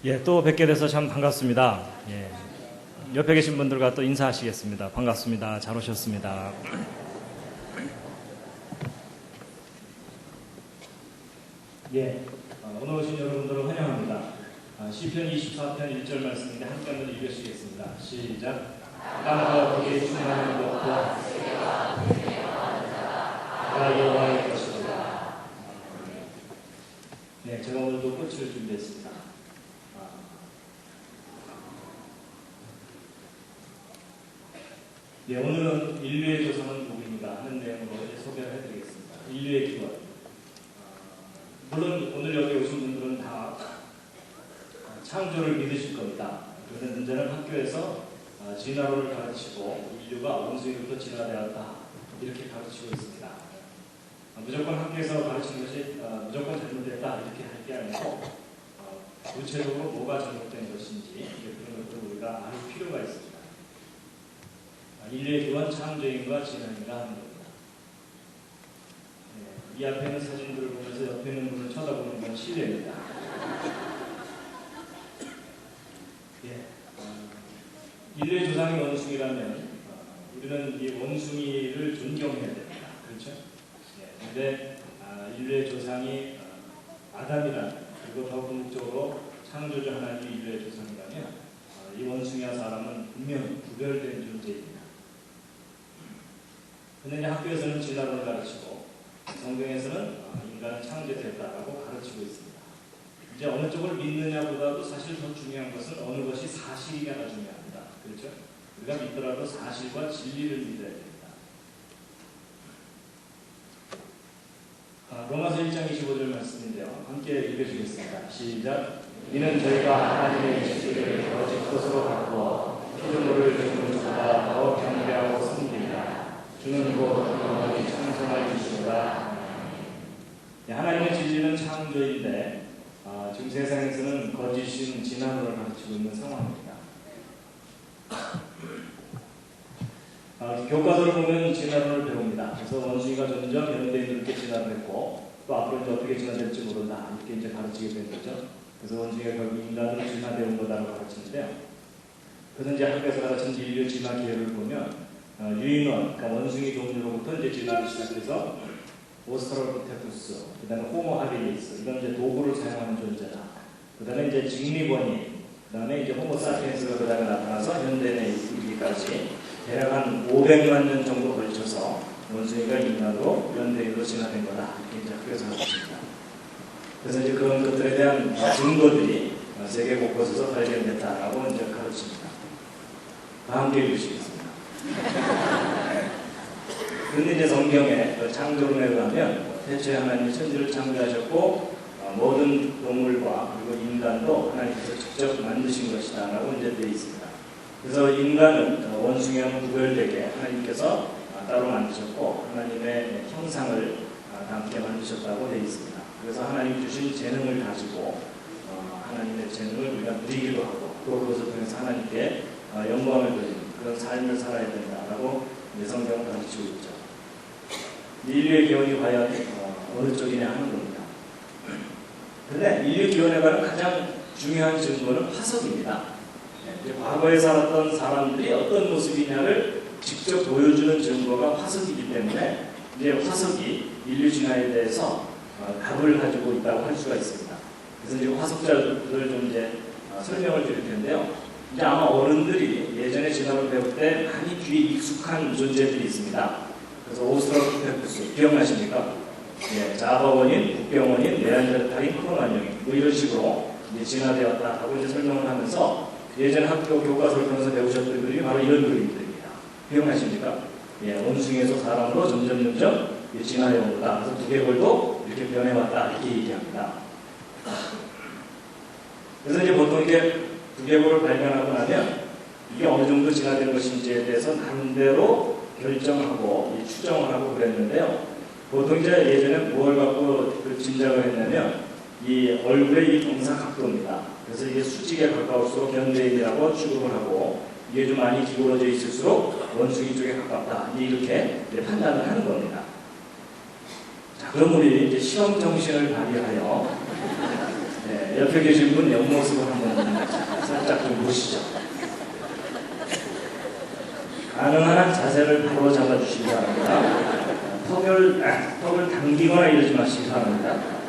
예, 또 뵙게 돼서 참 반갑습니다. 예, 옆에 계신 분들과 또 인사하시겠습니다. 반갑습니다. 잘 오셨습니다. 예, 오늘 오신 여러분들을 환영합니다. 시편 24편 1절 말씀인데 함께 한번 읽으시겠습니다. 시작. 땅과 거기에 충만한 것과 다 여호와의 것이로다. 네, 제가 오늘도 꽃을 준비했습니다. 네, 오늘은 인류의 조상은 누구인가 하는 내용으로 소개를 해드리겠습니다. 인류의 기원. 물론 오늘 여기 오신 분들은 다 창조를 믿으실 겁니다. 그런데 문제는 학교에서 진화론을 가르치고 인류가 원숭이부터 진화되었다 이렇게 가르치고 있습니다. 무조건 학교에서 가르치는 것이 무조건 잘못됐다 이렇게 할 게 아니고 구체적으로 뭐가 잘못된 것인지 그런 것들을 우리가 알 필요가 있습니다. 인류의 기원 창조인과 진화인가 하는 겁니다. 이 앞에 있는 사진들을 보면서 옆에 있는 분을 쳐다보는 건 실례입니다. 인류의 조상이 원숭이라면 우리는 이 원숭이를 존경해야 됩니다. 그렇죠? 그런데 인류의 조상이 아담이라면 그리고 더 궁극적으로 창조주 하나님이 인류의 조상이라면 이 원숭이와 사람은 분명히 구별된 존재입니다. 그런데 학교에서는 진화론을 가르치고 성경에서는 인간은 창조됐다라고 가르치고 있습니다. 이제 어느 쪽을 믿느냐보다도 사실 더 중요한 것은 어느 것이 사실이냐가 중요합니다. 그렇죠? 우리가 믿더라도 사실과 진리를 믿어야 됩니다. 로마서 1장 25절 말씀인데요. 함께 읽어주겠습니다. 시작. 이는 저희가 하나님의 계시를 거짓 것으로 바꾸어 피조물을 주님보다 더 경배하고 섬깁니다. 주는 곧 영원히 창성할 이시로다. 하나님의 진리는 창조인데 지금 세상에서는 거짓인 진화론을 가르치고 있는 상황입니다. 교과서를 보면 진화론을 배웁니다. 그래서 원숭이가 점점 현대인들께 진화를 했고 또 앞으로 이제 어떻게 진화될지 모른다 이렇게 이제 가르치게 된 거죠. 그래서 원숭이가 결국 인간으로 진화되온 거다라고 가르치는데요. 그래서 이제 학교에서 가르치는 인류 진화 기회를 보면 유인원, 그러니까 원숭이 종류로부터 이제 진화를 시작해서 오스트랄로피테쿠스, 그 다음에 호모 하비리스, 이건 이제 도구를 사용하는 존재다. 그 다음에 이제 직립원인, 그 다음에 이제 호모 사피엔스가 그 다음에 나타나서 현대인에 이르기까지 대략 한 500만 년 정도 걸쳐서 원숭이가 인간으로 현대인으로 진화된 거다. 이렇게 이제 학교에서 가르칩니다. 그래서 이제 그런 것들에 대한 증거들이 세계 곳곳에서 발견됐다라고 이제 가르칩니다. 함께 읽으시겠습니다. 그런데 이제 성경에 창조론에 의하면 태초에 하나님이 천지를 창조하셨고 모든 동물과 그리고 인간도 하나님께서 직접 만드신 것이다 라고 이제 되어 있습니다. 그래서 인간은 원숭이와는 구별되게 하나님께서 따로 만드셨고 하나님의 형상을 담게 만드셨다고 되어 있습니다. 그래서 하나님 주신 재능을 가지고 하나님의 재능을 우리가 누리기도 하고 또 그것을 통해서 하나님께 영광을 돌리는 그런 삶을 살아야 된다라고 성경은 가르치고 있죠. 인류의 기원이 과연 어느 쪽이냐 하는 겁니다. 그런데 인류 기원에 관한 가장 중요한 증거는 화석입니다. 과거에 살았던 사람들이 어떤 모습이냐를 직접 보여주는 증거가 화석이기 때문에 이제 화석이 인류 진화에 대해서 답을 가지고 있다고 할 수가 있습니다. 그래서 이제 화석자들을 좀 이제 설명을 드릴 텐데요. 이제 아마 어른들이 예전에 진화를 배울 때 많이 귀에 익숙한 존재들이 있습니다. 그래서 오스트랄로피테쿠스 기억나십니까? 예, 자바 원인, 국병 원인, 네안데르탈인, 크로마뇽인 뭐 이런 식으로 이제 진화되었다라고 이제 설명을 하면서 예전 학교 교과서를 통해서 배우셨던 그림이 바로 이런 그림들입니다. 기억나십니까? 예, 원숭이에서 사람으로 점점 진화해온 거다. 그래서 두개골도 이렇게 변해왔다 이렇게 얘기합니다. 그래서 이제 보통 이렇게 두개골을 발견하고 나면 이게 어느 정도 진화된 것인지에 대해서 나름대로 결정하고 추정을 하고 그랬는데요. 보통 이제 예전에 뭘 갖고 짐작을 했냐면 이 얼굴의 이 동사각도입니다. 그래서 이게 수직에 가까울수록 현대인이라고 취급을 하고 이게 좀 많이 기울어져 있을수록 원숭이 쪽에 가깝다. 이렇게 판단을 하는 겁니다. 자, 그럼 우리 이제 시험 정신을 발휘하여 옆에 계신 분 옆모습을 한번 살짝 좀 보시죠. 가능한 한 자세를 바로 잡아주시기 바랍니다. 턱을 당기거나 이러지 마시기 바랍니다.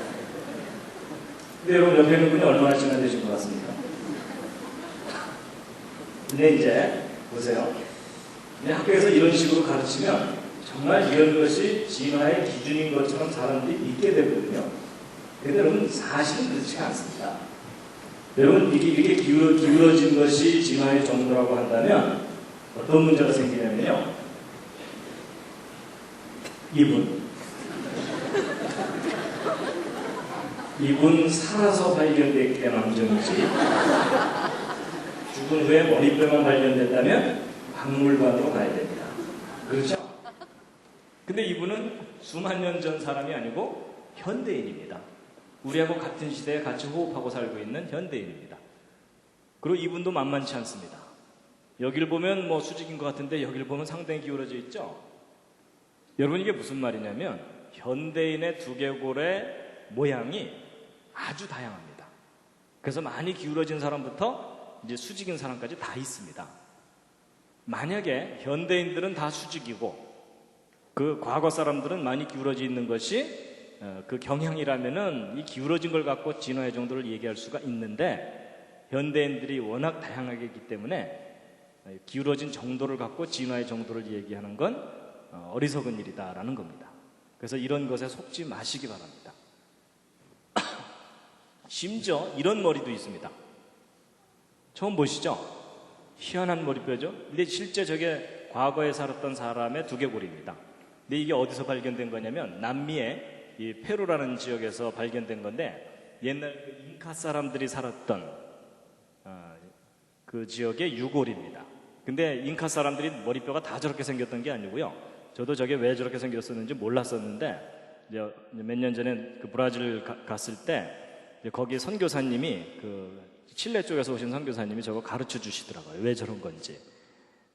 근데 여러분 옆에 있는 분이 얼마나 진화되신 것 같습니까? 근데 이제 보세요. 근데 학교에서 이런 식으로 가르치면 정말 이런 것이 진화의 기준인 것처럼 사람들이 믿게 되거든요. 근데 여러분 사실은 그렇지 않습니다. 여러분 이게 기울어진 것이 진화의 정도라고 한다면 어떤 문제가 생기냐면요. 이분 살아서 발견됐기 때문에 함정이지, 죽은 후에 머리뼈만 발견됐다면 박물관으로 가야 됩니다. 그렇죠? 근데 이분은 수만 년 전 사람이 아니고 현대인입니다. 우리하고 같은 시대에 같이 호흡하고 살고 있는 현대인입니다. 그리고 이분도 만만치 않습니다. 여기를 보면 뭐 수직인 것 같은데 여기를 보면 상당히 기울어져 있죠? 여러분 이게 무슨 말이냐면 현대인의 두개골의 모양이 아주 다양합니다. 그래서 많이 기울어진 사람부터 이제 수직인 사람까지 다 있습니다. 만약에 현대인들은 다 수직이고 그 과거 사람들은 많이 기울어져 있는 것이 그 경향이라면은 이 기울어진 걸 갖고 진화의 정도를 얘기할 수가 있는데 현대인들이 워낙 다양하게 있기 때문에 기울어진 정도를 갖고 진화의 정도를 얘기하는 건 어리석은 일이다라는 겁니다. 그래서 이런 것에 속지 마시기 바랍니다. 심지어 이런 머리도 있습니다. 처음 보시죠? 희한한 머리뼈죠? 근데 실제 저게 과거에 살았던 사람의 두개골입니다. 근데 이게 어디서 발견된 거냐면 남미의 이 페루라는 지역에서 발견된 건데 옛날 그 잉카 사람들이 살았던 그 지역의 유골입니다. 근데 잉카 사람들이 머리뼈가 다 저렇게 생겼던 게 아니고요. 저도 저게 왜 저렇게 생겼었는지 몰랐었는데 몇 년 전에 그 브라질 갔을 때 거기 선교사님이 그 칠레 쪽에서 오신 선교사님이 저거 가르쳐 주시더라고요. 왜 저런 건지.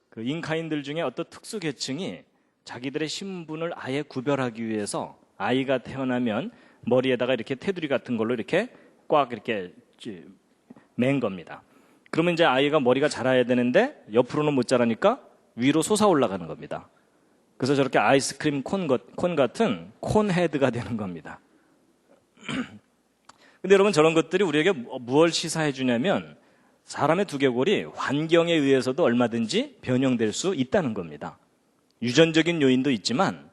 그 잉카인들 중에 어떤 특수 계층이 자기들의 신분을 아예 구별하기 위해서 아이가 태어나면 머리에다가 이렇게 테두리 같은 걸로 이렇게 꽉 이렇게 맨 겁니다. 그러면 이제 아이가 머리가 자라야 되는데 옆으로는 못 자라니까 위로 솟아 올라가는 겁니다. 그래서 저렇게 아이스크림 콘 같은 콘 헤드가 되는 겁니다. 근데 여러분 저런 것들이 우리에게 무엇을 시사해 주냐면 사람의 두개골이 환경에 의해서도 얼마든지 변형될 수 있다는 겁니다. 유전적인 요인도 있지만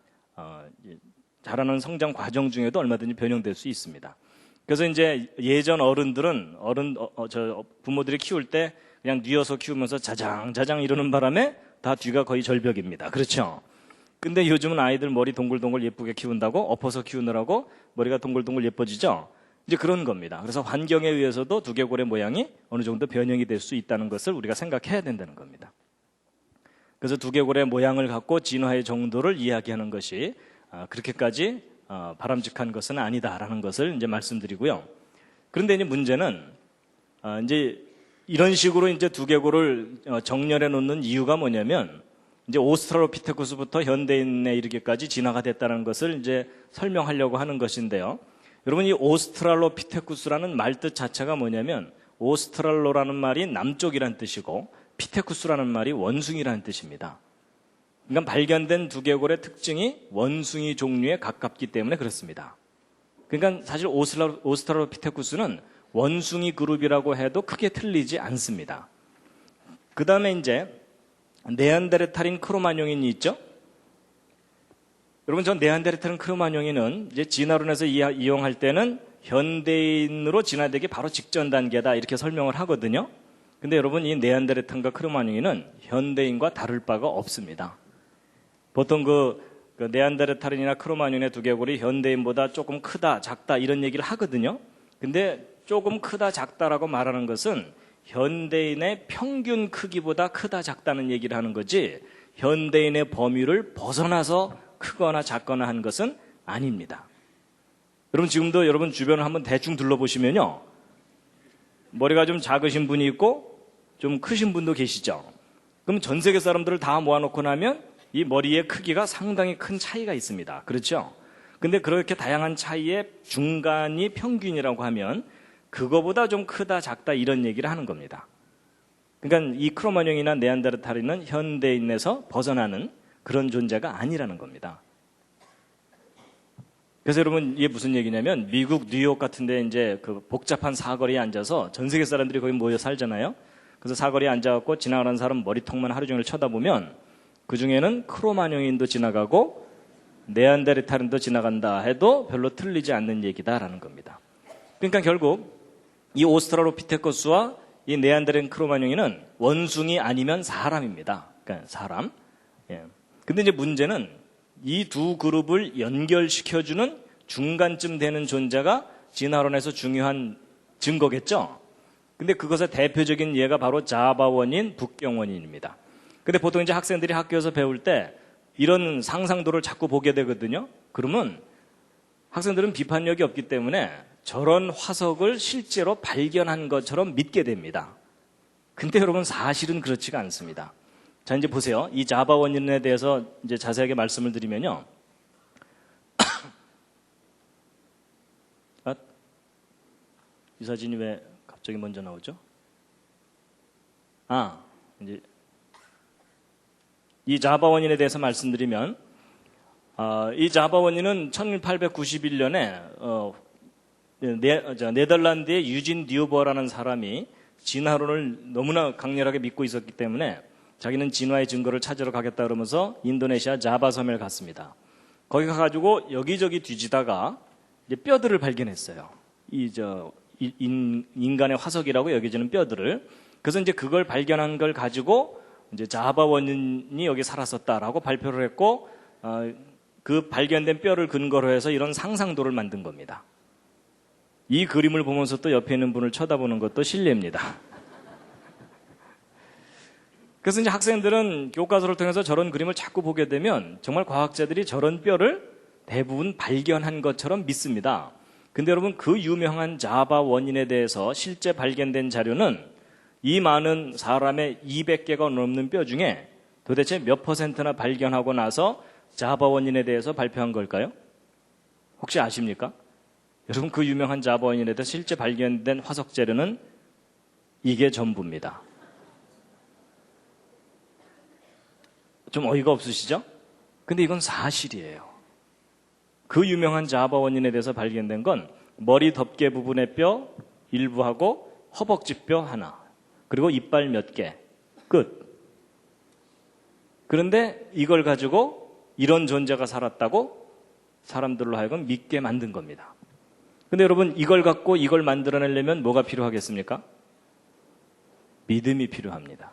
자라는 성장 과정 중에도 얼마든지 변형될 수 있습니다. 그래서 이제 예전 어른들은 부모들이 키울 때 그냥 뉘어서 키우면서 자장자장 이러는 바람에 다 뒤가 거의 절벽입니다. 그렇죠? 근데 요즘은 아이들 머리 동글동글 예쁘게 키운다고 엎어서 키우느라고 머리가 동글동글 예뻐지죠? 이제 그런 겁니다. 그래서 환경에 의해서도 두개골의 모양이 어느 정도 변형이 될 수 있다는 것을 우리가 생각해야 된다는 겁니다. 그래서 두개골의 모양을 갖고 진화의 정도를 이야기하는 것이 그렇게까지 바람직한 것은 아니다라는 것을 이제 말씀드리고요. 그런데 이제 문제는 이제 이런 식으로 이제 두개골을 정렬해 놓는 이유가 뭐냐면 이제 오스트랄로피테쿠스부터 현대인에 이르기까지 진화가 됐다는 것을 이제 설명하려고 하는 것인데요. 여러분 이 오스트랄로피테쿠스라는 말뜻 자체가 뭐냐면 오스트랄로라는 말이 남쪽이란 뜻이고 피테쿠스라는 말이 원숭이라는 뜻입니다. 그러니까 발견된 두개골의 특징이 원숭이 종류에 가깝기 때문에 그렇습니다. 그러니까 사실 오스트랄로피테쿠스는 원숭이 그룹이라고 해도 크게 틀리지 않습니다. 그 다음에 이제 네안데르탈인 크로마뇽인이 있죠? 여러분 전 네안데르탈인 크로마뇽인은 이제 진화론에서 이용할 때는 현대인으로 진화되기 바로 직전 단계다 이렇게 설명을 하거든요. 근데 여러분 이 네안데르탈과 크로마뇽인은 현대인과 다를 바가 없습니다. 보통 그 네안데르탈인이나 크로마뇽의 두개골이 현대인보다 조금 크다, 작다 이런 얘기를 하거든요. 근데 조금 크다, 작다라고 말하는 것은 현대인의 평균 크기보다 크다, 작다는 얘기를 하는 거지 현대인의 범위를 벗어나서 크거나 작거나 한 것은 아닙니다. 여러분 지금도 여러분 주변을 한번 대충 둘러보시면요. 머리가 좀 작으신 분이 있고 좀 크신 분도 계시죠. 그럼 전 세계 사람들을 다 모아놓고 나면 이 머리의 크기가 상당히 큰 차이가 있습니다. 그렇죠? 근데 그렇게 다양한 차이의 중간이 평균이라고 하면 그거보다 좀 크다 작다 이런 얘기를 하는 겁니다. 그러니까 이 크로마뇽이나 네안데르탈인은 현대인에서 벗어나는 그런 존재가 아니라는 겁니다. 그래서 여러분 이게 무슨 얘기냐면 미국 뉴욕 같은 데 이제 그 복잡한 사거리에 앉아서 전 세계 사람들이 거기 모여 살잖아요. 그래서 사거리에 앉아갖고 지나가는 사람 머리통만 하루 종일 쳐다보면 그 중에는 크로마뇽인도 지나가고 네안데르탈인도 지나간다 해도 별로 틀리지 않는 얘기다라는 겁니다. 그러니까 결국 이 오스트랄로피테쿠스와 이 네안데르 크로마뇽인은 원숭이 아니면 사람입니다. 그러니까 사람. 예. 근데 이제 문제는 이 두 그룹을 연결시켜주는 중간쯤 되는 존재가 진화론에서 중요한 증거겠죠. 근데 그것의 대표적인 예가 바로 자바 원인, 북경 원인입니다. 근데 보통 이제 학생들이 학교에서 배울 때 이런 상상도를 자꾸 보게 되거든요. 그러면 학생들은 비판력이 없기 때문에 저런 화석을 실제로 발견한 것처럼 믿게 됩니다. 근데 여러분 사실은 그렇지가 않습니다. 자, 이제 보세요. 이 자바 원인에 대해서 이제 자세하게 말씀을 드리면요. 이 사진이 왜 갑자기 먼저 나오죠? 이제 이 자바 원인에 대해서 말씀드리면, 이 자바 원인은 1891년에 네덜란드의 유진 뉴버라는 사람이 진화론을 너무나 강렬하게 믿고 있었기 때문에 자기는 진화의 증거를 찾으러 가겠다 그러면서 인도네시아 자바 섬에 갔습니다. 거기 가가지고 여기저기 뒤지다가 이제 뼈들을 발견했어요. 인간의 화석이라고 여겨지는 뼈들을. 그래서 이제 그걸 발견한 걸 가지고 이제 자바 원인이 여기 살았었다라고 발표를 했고, 그 발견된 뼈를 근거로 해서 이런 상상도를 만든 겁니다. 이 그림을 보면서 또 옆에 있는 분을 쳐다보는 것도 실례입니다. 그래서 이제 학생들은 교과서를 통해서 저런 그림을 자꾸 보게 되면 정말 과학자들이 저런 뼈를 대부분 발견한 것처럼 믿습니다. 근데 여러분 그 유명한 자바 원인에 대해서 실제 발견된 자료는 이 많은 사람의 200개가 넘는 뼈 중에 도대체 몇 퍼센트나 발견하고 나서 자바 원인에 대해서 발표한 걸까요? 혹시 아십니까? 여러분 그 유명한 자바 원인에 대해서 실제 발견된 화석 재료는 이게 전부입니다. 좀 어이가 없으시죠? 근데 이건 사실이에요. 그 유명한 자바 원인에 대해서 발견된 건 머리 덮개 부분의 뼈 일부하고 허벅지 뼈 하나, 그리고 이빨 몇 개, 끝. 그런데 이걸 가지고 이런 존재가 살았다고 사람들로 하여금 믿게 만든 겁니다. 근데 여러분 이걸 갖고 이걸 만들어내려면 뭐가 필요하겠습니까? 믿음이 필요합니다.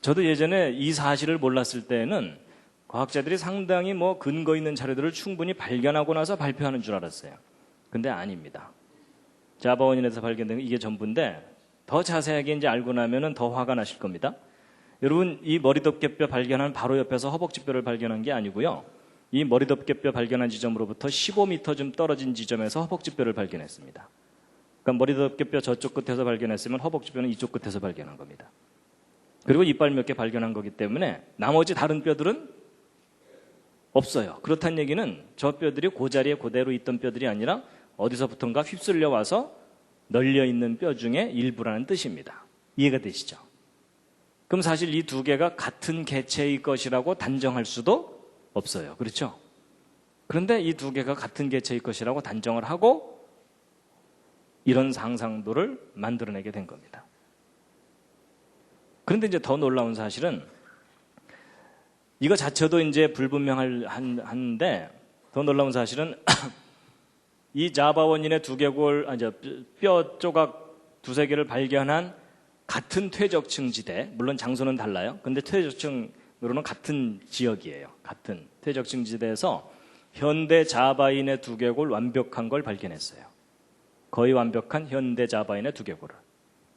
저도 예전에 이 사실을 몰랐을 때는 과학자들이 상당히 근거 있는 자료들을 충분히 발견하고 나서 발표하는 줄 알았어요. 근데 아닙니다. 자바 원인에서 발견된 이게 전부인데 더 자세하게 이제 알고 나면은 더 화가 나실 겁니다. 여러분 이 머리덮개뼈 발견한 바로 옆에서 허벅지뼈를 발견한 게 아니고요. 이 머리덮개뼈 발견한 지점으로부터 15m 좀 떨어진 지점에서 허벅지뼈를 발견했습니다. 그러니까 머리덮개뼈 저쪽 끝에서 발견했으면 허벅지뼈는 이쪽 끝에서 발견한 겁니다. 그리고 이빨 몇 개 발견한 거기 때문에 나머지 다른 뼈들은 없어요. 그렇다는 얘기는 저 뼈들이 그 자리에 그대로 있던 뼈들이 아니라 어디서부턴가 휩쓸려 와서 널려 있는 뼈 중에 일부라는 뜻입니다. 이해가 되시죠? 그럼 사실 이 두 개가 같은 개체의 것이라고 단정할 수도 없어요. 그렇죠? 그런데 이 두 개가 같은 개체의 것이라고 단정을 하고 이런 상상도를 만들어내게 된 겁니다. 그런데 이제 더 놀라운 사실은 이거 자체도 이제 불분명한데 더 놀라운 사실은 이 자바 원인의 뼈 조각 두세 개를 발견한 같은 퇴적층지대, 물론 장소는 달라요. 근데 퇴적층으로는 같은 지역이에요. 같은 퇴적층지대에서 현대 자바인의 두개골 완벽한 걸 발견했어요. 거의 완벽한 현대 자바인의 두개골을.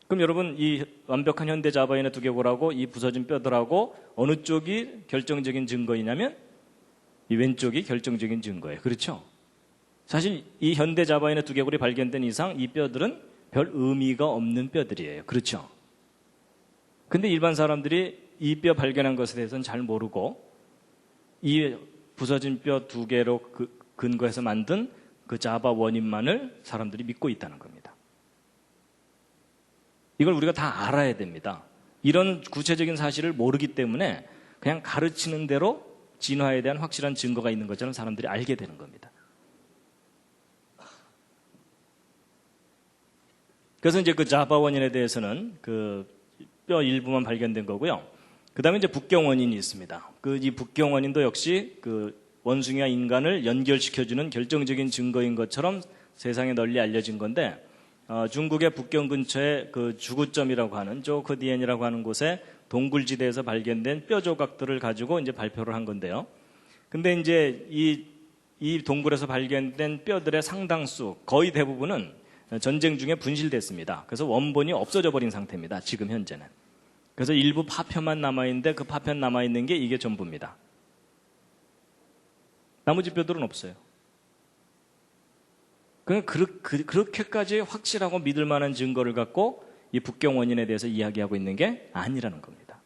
그럼 여러분 이 완벽한 현대 자바인의 두개골하고 이 부서진 뼈들하고 어느 쪽이 결정적인 증거이냐면 이 왼쪽이 결정적인 증거예요. 그렇죠? 사실 이 현대 자바인의 두개골이 발견된 이상 이 뼈들은 별 의미가 없는 뼈들이에요. 그렇죠? 근데 일반 사람들이 이 뼈 발견한 것에 대해서는 잘 모르고 이 부서진 뼈 두 개로 근거해서 만든 그 자바 원인만을 사람들이 믿고 있다는 겁니다. 이걸 우리가 다 알아야 됩니다. 이런 구체적인 사실을 모르기 때문에 그냥 가르치는 대로 진화에 대한 확실한 증거가 있는 것처럼 사람들이 알게 되는 겁니다. 그래서 이제 그 자바 원인에 대해서는 그 뼈 일부만 발견된 거고요. 그 다음에 이제 북경 원인이 있습니다. 이 북경 원인도 역시 그 원숭이와 인간을 연결시켜주는 결정적인 증거인 것처럼 세상에 널리 알려진 건데, 중국의 북경 근처에 그 주구점이라고 하는 조커디엔이라고 하는 곳에 동굴지대에서 발견된 뼈 조각들을 가지고 이제 발표를 한 건데요. 근데 이제 이 동굴에서 발견된 뼈들의 상당수, 거의 대부분은 전쟁 중에 분실됐습니다. 그래서 원본이 없어져 버린 상태입니다. 지금 현재는. 그래서 일부 파편만 남아있는데 그 파편 남아있는 게 이게 전부입니다. 나머지 뼈들은 없어요. 그렇게까지 확실하고 믿을 만한 증거를 갖고 이 북경 원인에 대해서 이야기하고 있는 게 아니라는 겁니다.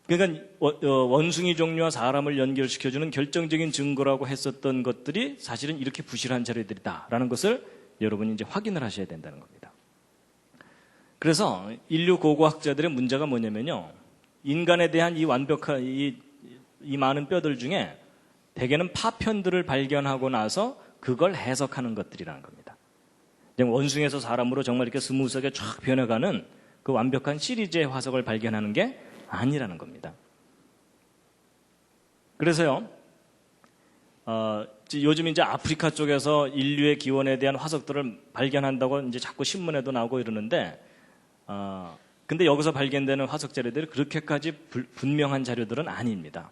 그러니까 원숭이 종류와 사람을 연결시켜주는 결정적인 증거라고 했었던 것들이 사실은 이렇게 부실한 자료들이다라는 것을 여러분이 이제 확인을 하셔야 된다는 겁니다. 그래서 인류 고고학자들의 문제가 뭐냐면요, 인간에 대한 이 완벽한 이 많은 뼈들 중에 대개는 파편들을 발견하고 나서 그걸 해석하는 것들이라는 겁니다. 원숭이에서 사람으로 정말 이렇게 스무스하게 쫙 변해가는 그 완벽한 시리즈의 화석을 발견하는 게 아니라는 겁니다. 그래서요, 요즘 이제 아프리카 쪽에서 인류의 기원에 대한 화석들을 발견한다고 이제 자꾸 신문에도 나오고 이러는데, 근데 여기서 발견되는 화석 자료들이 그렇게까지 분명한 자료들은 아닙니다.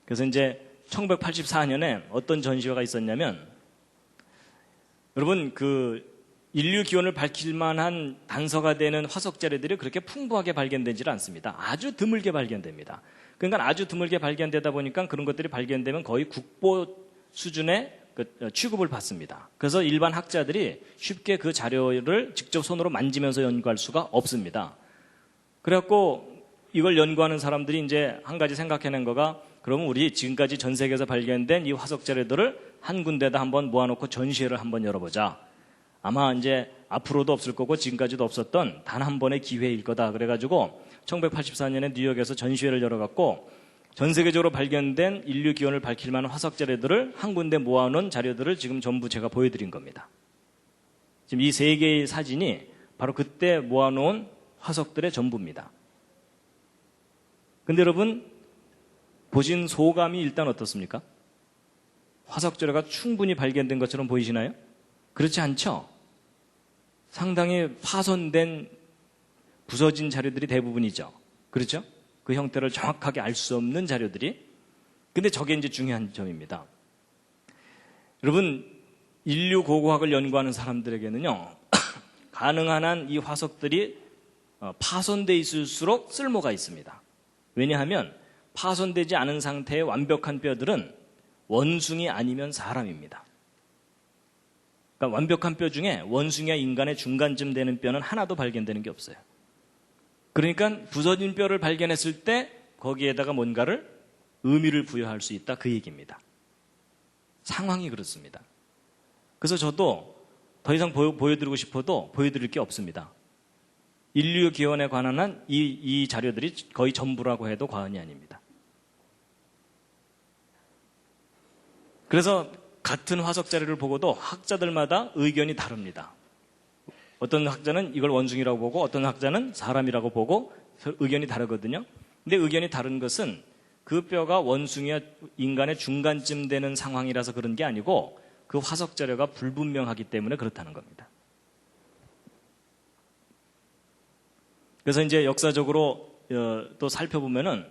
그래서 이제 1984년에 어떤 전시회가 있었냐면, 여러분 인류 기원을 밝힐 만한 단서가 되는 화석 자료들이 그렇게 풍부하게 발견되지 않습니다. 아주 드물게 발견됩니다. 그러니까 아주 드물게 발견되다 보니까 그런 것들이 발견되면 거의 국보 수준의 취급을 받습니다. 그래서 일반 학자들이 쉽게 그 자료를 직접 손으로 만지면서 연구할 수가 없습니다. 그래갖고 이걸 연구하는 사람들이 이제 한 가지 생각해낸 거가, 그러면 우리 지금까지 전 세계에서 발견된 이 화석 자료들을 한 군데다 한번 모아놓고 전시회를 한번 열어보자. 아마 이제 앞으로도 없을 거고 지금까지도 없었던 단 한 번의 기회일 거다. 그래가지고 1984년에 뉴욕에서 전시회를 열어갖고 전 세계적으로 발견된 인류 기원을 밝힐 만한 화석 자료들을 한 군데 모아놓은 자료들을 지금 전부 제가 보여드린 겁니다. 지금 이 세 개의 사진이 바로 그때 모아놓은 화석들의 전부입니다. 근데 여러분, 보신 소감이 일단 어떻습니까? 화석 자료가 충분히 발견된 것처럼 보이시나요? 그렇지 않죠? 상당히 파손된, 부서진 자료들이 대부분이죠. 그렇죠? 그 형태를 정확하게 알 수 없는 자료들이. 근데 저게 이제 중요한 점입니다. 여러분, 인류 고고학을 연구하는 사람들에게는요, 가능한 한 이 화석들이 파손돼 있을수록 쓸모가 있습니다. 왜냐하면 파손되지 않은 상태의 완벽한 뼈들은 원숭이 아니면 사람입니다. 그러니까 완벽한 뼈 중에 원숭이와 인간의 중간쯤 되는 뼈는 하나도 발견되는 게 없어요. 그러니까 부서진 뼈를 발견했을 때 거기에다가 뭔가를 의미를 부여할 수 있다, 그 얘기입니다. 상황이 그렇습니다. 그래서 저도 더 이상 보여드리고 싶어도 보여드릴 게 없습니다. 인류 기원에 관한 한 이 자료들이 거의 전부라고 해도 과언이 아닙니다. 그래서 같은 화석 자료를 보고도 학자들마다 의견이 다릅니다. 어떤 학자는 이걸 원숭이라고 보고 어떤 학자는 사람이라고 보고 의견이 다르거든요. 근데 의견이 다른 것은 그 뼈가 원숭이와 인간의 중간쯤 되는 상황이라서 그런 게 아니고 그 화석 자료가 불분명하기 때문에 그렇다는 겁니다. 그래서 이제 역사적으로 또 살펴보면은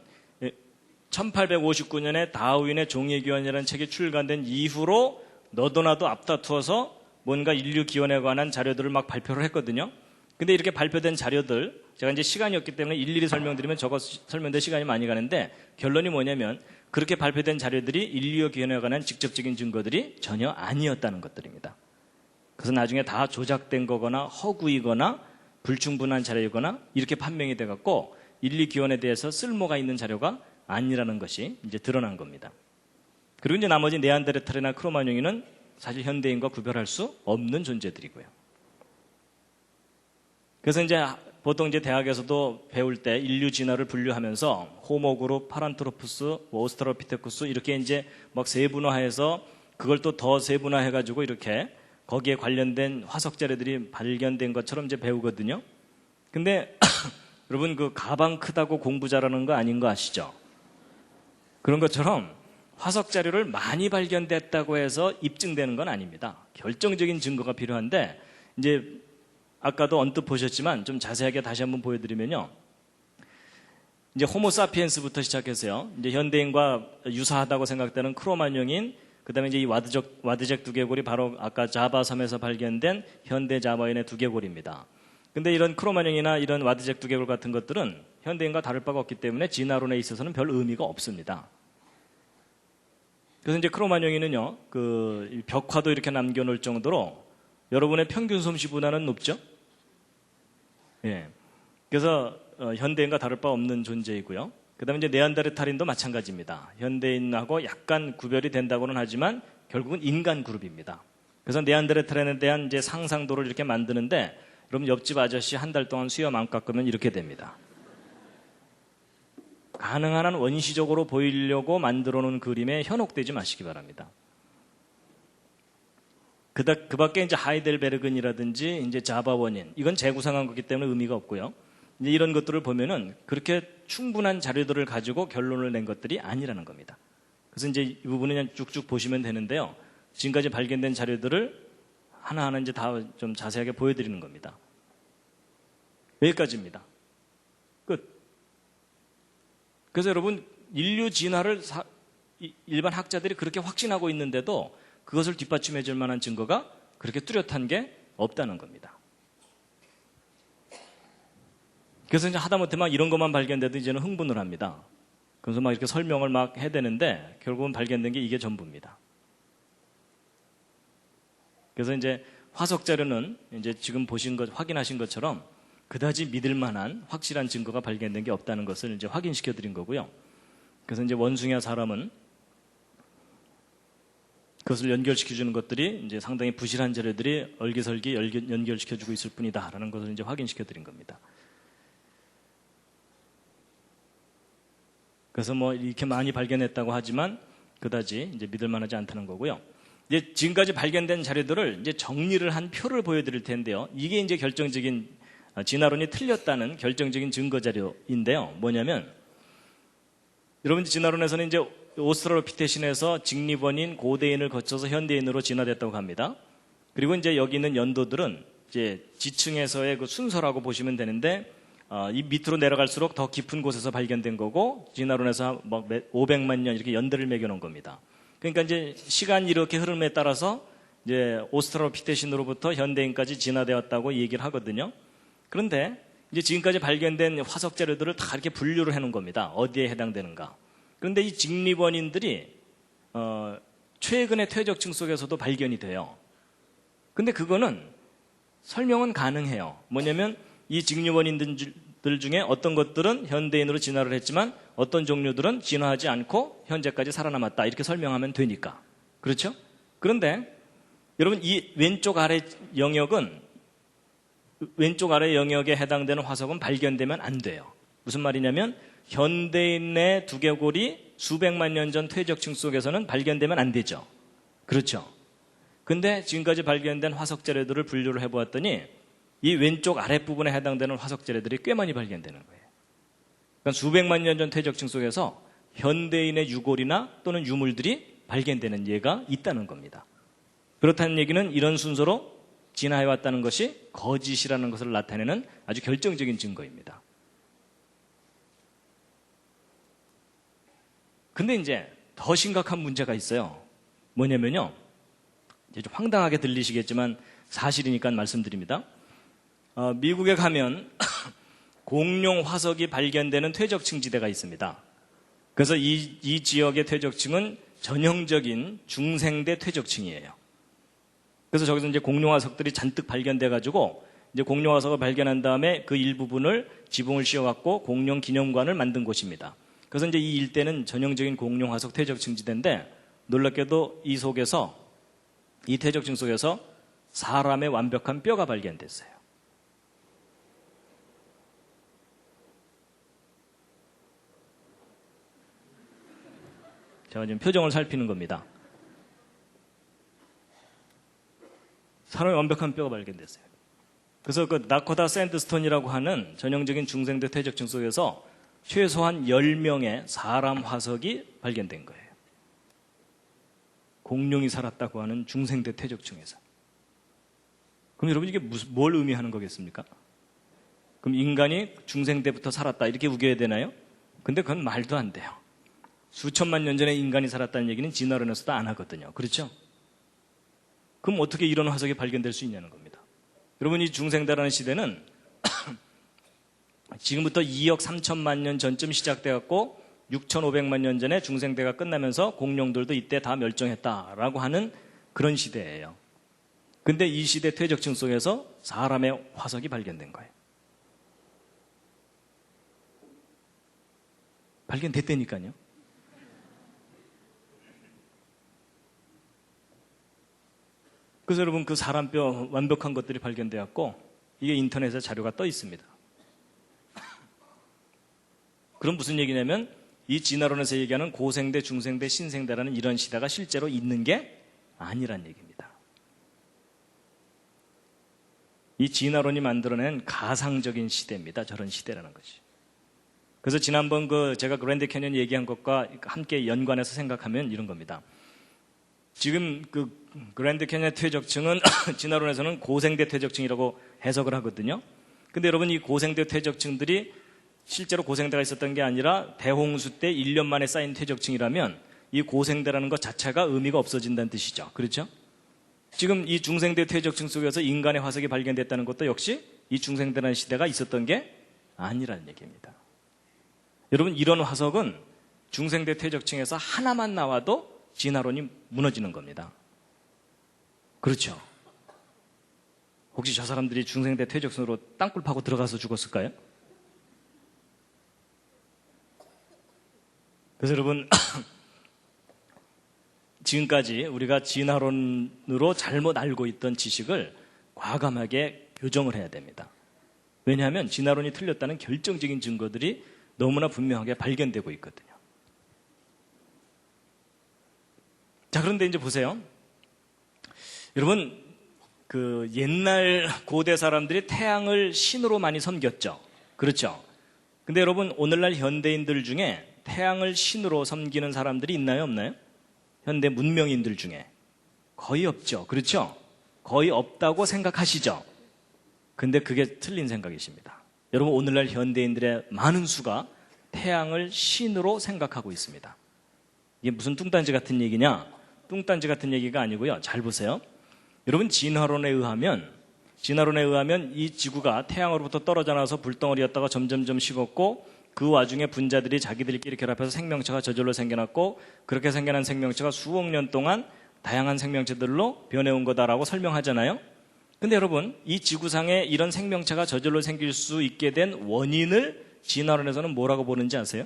1859년에 다윈의 종의기원이라는 책이 출간된 이후로 너도 나도 앞다투어서 뭔가 인류 기원에 관한 자료들을 막 발표를 했거든요. 근데 이렇게 발표된 자료들, 제가 이제 시간이 없기 때문에 일일이 설명드리면 저거 설명될 시간이 많이 가는데, 결론이 뭐냐면 그렇게 발표된 자료들이 인류 기원에 관한 직접적인 증거들이 전혀 아니었다는 것들입니다. 그래서 나중에 다 조작된 거거나 허구이거나 불충분한 자료이거나 이렇게 판명이 돼갖고 인류 기원에 대해서 쓸모가 있는 자료가 아니라는 것이 이제 드러난 겁니다. 그리고 이제 나머지 네안데르탈이나 크로마뇽인은 사실 현대인과 구별할 수 없는 존재들이고요. 그래서 이제 보통 이제 대학에서도 배울 때 인류 진화를 분류하면서 호모 그룹, 파란트로푸스, 오스트랄로피테쿠스 이렇게 이제 막 세분화해서 그걸 또 더 세분화해가지고 이렇게 거기에 관련된 화석 자료들이 발견된 것처럼 이제 배우거든요. 근데 여러분 그 가방 크다고 공부 잘하는 거 아닌 거 아시죠? 그런 것처럼 화석 자료를 많이 발견됐다고 해서 입증되는 건 아닙니다. 결정적인 증거가 필요한데 이제 아까도 언뜻 보셨지만 좀 자세하게 다시 한번 보여드리면요. 이제 호모사피엔스부터 시작해서요. 이제 현대인과 유사하다고 생각되는 크로마뇽인, 그 다음에 이제 이 와드잭 두개골이 바로 아까 자바 섬에서 발견된 현대 자바인의 두개골입니다. 근데 이런 크로마뇽이나 이런 와드잭 두개골 같은 것들은 현대인과 다를 바가 없기 때문에 진화론에 있어서는 별 의미가 없습니다. 그래서 이제 크로마뇽인은요, 그 벽화도 이렇게 남겨놓을 정도로 여러분의 평균 솜씨보다는 높죠? 예. 그래서 현대인과 다를 바 없는 존재이고요. 그 다음에 이제 네안데르탈인도 마찬가지입니다. 현대인하고 약간 구별이 된다고는 하지만 결국은 인간 그룹입니다. 그래서 네안데르탈인에 대한 이제 상상도를 이렇게 만드는데 여러분 옆집 아저씨 한 달 동안 수염 안 깎으면 이렇게 됩니다. 가능한 한 원시적으로 보이려고 만들어 놓은 그림에 현혹되지 마시기 바랍니다. 그 밖에 이제 하이델베르근이라든지 이제 자바 원인, 이건 재구상한 거기 때문에 의미가 없고요. 이제 이런 것들을 보면은 그렇게 충분한 자료들을 가지고 결론을 낸 것들이 아니라는 겁니다. 그래서 이제 이 부분은 그냥 쭉쭉 보시면 되는데요. 지금까지 발견된 자료들을 하나하나 이제 다 좀 자세하게 보여드리는 겁니다. 여기까지입니다. 끝. 그래서 여러분, 인류 진화를 일반 학자들이 그렇게 확신하고 있는데도 그것을 뒷받침해 줄 만한 증거가 그렇게 뚜렷한 게 없다는 겁니다. 그래서 이제 하다못해 막 이런 것만 발견돼도 이제는 흥분을 합니다. 그래서 막 이렇게 설명을 막 해대는데 결국은 발견된 게 이게 전부입니다. 그래서 이제 화석 자료는 이제 지금 보신 것, 확인하신 것처럼 그다지 믿을 만한 확실한 증거가 발견된 게 없다는 것을 이제 확인시켜 드린 거고요. 그래서 이제 원숭이와 사람은 그것을 연결시켜 주는 것들이 이제 상당히 부실한 자료들이 얼기설기 연결시켜 주고 있을 뿐이다라는 것을 이제 확인시켜 드린 겁니다. 그래서 뭐 이렇게 많이 발견했다고 하지만 그다지 이제 믿을 만하지 않다는 거고요. 이제 지금까지 발견된 자료들을 이제 정리를 한 표를 보여드릴 텐데요. 이게 이제 결정적인 진화론이 틀렸다는 결정적인 증거 자료인데요. 뭐냐면 여러분 진화론에서는 이제 오스트랄로피테신에서 직립원인 고대인을 거쳐서 현대인으로 진화됐다고 합니다. 그리고 이제 여기 있는 연도들은 이제 지층에서의 그 순서라고 보시면 되는데 이 밑으로 내려갈수록 더 깊은 곳에서 발견된 거고 진화론에서 막 500만 년 이렇게 연대를 매겨놓은 겁니다. 그러니까 이제 시간 이렇게 흐름에 따라서 이제 오스트랄로피테신으로부터 현대인까지 진화되었다고 얘기를 하거든요. 그런데 이제 지금까지 발견된 화석 자료들을 다 이렇게 분류를 해놓은 겁니다. 어디에 해당되는가. 그런데 이 직립원인들이 최근의 퇴적층 속에서도 발견이 돼요. 근데 그거는 설명은 가능해요. 뭐냐면 이 직립원인들 중에 어떤 것들은 현대인으로 진화를 했지만 어떤 종류들은 진화하지 않고 현재까지 살아남았다. 이렇게 설명하면 되니까. 그렇죠? 그런데 여러분 이 왼쪽 아래 영역에 해당되는 화석은 발견되면 안 돼요. 무슨 말이냐면 현대인의 두개골이 수백만 년 전 퇴적층 속에서는 발견되면 안 되죠. 그렇죠. 근데 지금까지 발견된 화석 자료들을 분류를 해보았더니 이 왼쪽 아랫부분에 해당되는 화석 자료들이 꽤 많이 발견되는 거예요. 그러니까 수백만 년 전 퇴적층 속에서 현대인의 유골이나 또는 유물들이 발견되는 예가 있다는 겁니다. 그렇다는 얘기는 이런 순서로 진화해왔다는 것이 거짓이라는 것을 나타내는 아주 결정적인 증거입니다. 근데 이제 더 심각한 문제가 있어요. 뭐냐면요. 이제 좀 황당하게 들리시겠지만 사실이니까 말씀드립니다. 미국에 가면 공룡 화석이 발견되는 퇴적층 지대가 있습니다. 그래서 이 지역의 퇴적층은 전형적인 중생대 퇴적층이에요. 그래서 저기서 이제 공룡 화석들이 잔뜩 발견돼가지고 이제 공룡 화석을 발견한 다음에 그 일부분을 지붕을 씌워갖고 공룡 기념관을 만든 곳입니다. 그래서 이제 이 일대는 전형적인 공룡 화석 퇴적층 지대인데 놀랍게도 이 속에서, 이 퇴적층 속에서 사람의 완벽한 뼈가 발견됐어요. 제가 지금 표정을 살피는 겁니다. 사람의 완벽한 뼈가 발견됐어요. 그래서 그 나코다 샌드스톤이라고 하는 전형적인 중생대 퇴적층 속에서 최소한 10명의 사람 화석이 발견된 거예요. 공룡이 살았다고 하는 중생대 퇴적층에서. 그럼 여러분 이게 뭘 의미하는 거겠습니까? 그럼 인간이 중생대부터 살았다 이렇게 우겨야 되나요? 근데 그건 말도 안 돼요. 수천만 년 전에 인간이 살았다는 얘기는 진화론에서도 안 하거든요. 그렇죠? 그럼 어떻게 이런 화석이 발견될 수 있냐는 겁니다. 여러분 이 중생대라는 시대는 지금부터 2억 3천만 년 전쯤 시작돼갖고 6,500만 년 전에 중생대가 끝나면서 공룡들도 이때 다 멸종했다라고 하는 그런 시대예요. 근데 이 시대 퇴적층 속에서 사람의 화석이 발견된 거예요. 발견됐다니까요. 그래서 여러분 그 사람뼈 완벽한 것들이 발견되었고 이게 인터넷에 자료가 떠 있습니다. 그럼 무슨 얘기냐면 이 진화론에서 얘기하는 고생대, 중생대, 신생대라는 이런 시대가 실제로 있는 게 아니란 얘기입니다. 이 진화론이 만들어낸 가상적인 시대입니다. 저런 시대라는 것이. 그래서 지난번 제가 그랜드 캐년 얘기한 것과 함께 연관해서 생각하면 이런 겁니다. 지금 그 그랜드 캐년 퇴적층은 진화론에서는 고생대 퇴적층이라고 해석을 하거든요. 근데 여러분 이 고생대 퇴적층들이 실제로 고생대가 있었던 게 아니라 대홍수 때 1년 만에 쌓인 퇴적층이라면 이 고생대라는 것 자체가 의미가 없어진다는 뜻이죠. 그렇죠? 지금 이 중생대 퇴적층 속에서 인간의 화석이 발견됐다는 것도 역시 이 중생대라는 시대가 있었던 게 아니라는 얘기입니다. 여러분 이런 화석은 중생대 퇴적층에서 하나만 나와도 진화론이 무너지는 겁니다. 그렇죠? 혹시 저 사람들이 중생대 퇴적층으로 땅굴 파고 들어가서 죽었을까요? 그래서 여러분 지금까지 우리가 진화론으로 잘못 알고 있던 지식을 과감하게 교정을 해야 됩니다. 왜냐하면 진화론이 틀렸다는 결정적인 증거들이 너무나 분명하게 발견되고 있거든요. 자, 그런데 이제 보세요. 여러분, 그 옛날 고대 사람들이 태양을 신으로 많이 섬겼죠. 그렇죠? 근데 여러분, 오늘날 현대인들 중에 태양을 신으로 섬기는 사람들이 있나요, 없나요? 현대 문명인들 중에 거의 없죠. 그렇죠? 거의 없다고 생각하시죠? 근데 그게 틀린 생각이십니다. 여러분 오늘날 현대인들의 많은 수가 태양을 신으로 생각하고 있습니다. 이게 무슨 뚱딴지 같은 얘기냐? 뚱딴지 같은 얘기가 아니고요. 잘 보세요. 여러분 진화론에 의하면 이 지구가 태양으로부터 떨어져 나와서 불덩어리였다가 점점점 식었고 그 와중에 분자들이 자기들끼리 결합해서 생명체가 저절로 생겨났고 그렇게 생겨난 생명체가 수억 년 동안 다양한 생명체들로 변해온 거다라고 설명하잖아요. 근데 여러분 이 지구상에 이런 생명체가 저절로 생길 수 있게 된 원인을 진화론에서는 뭐라고 보는지 아세요?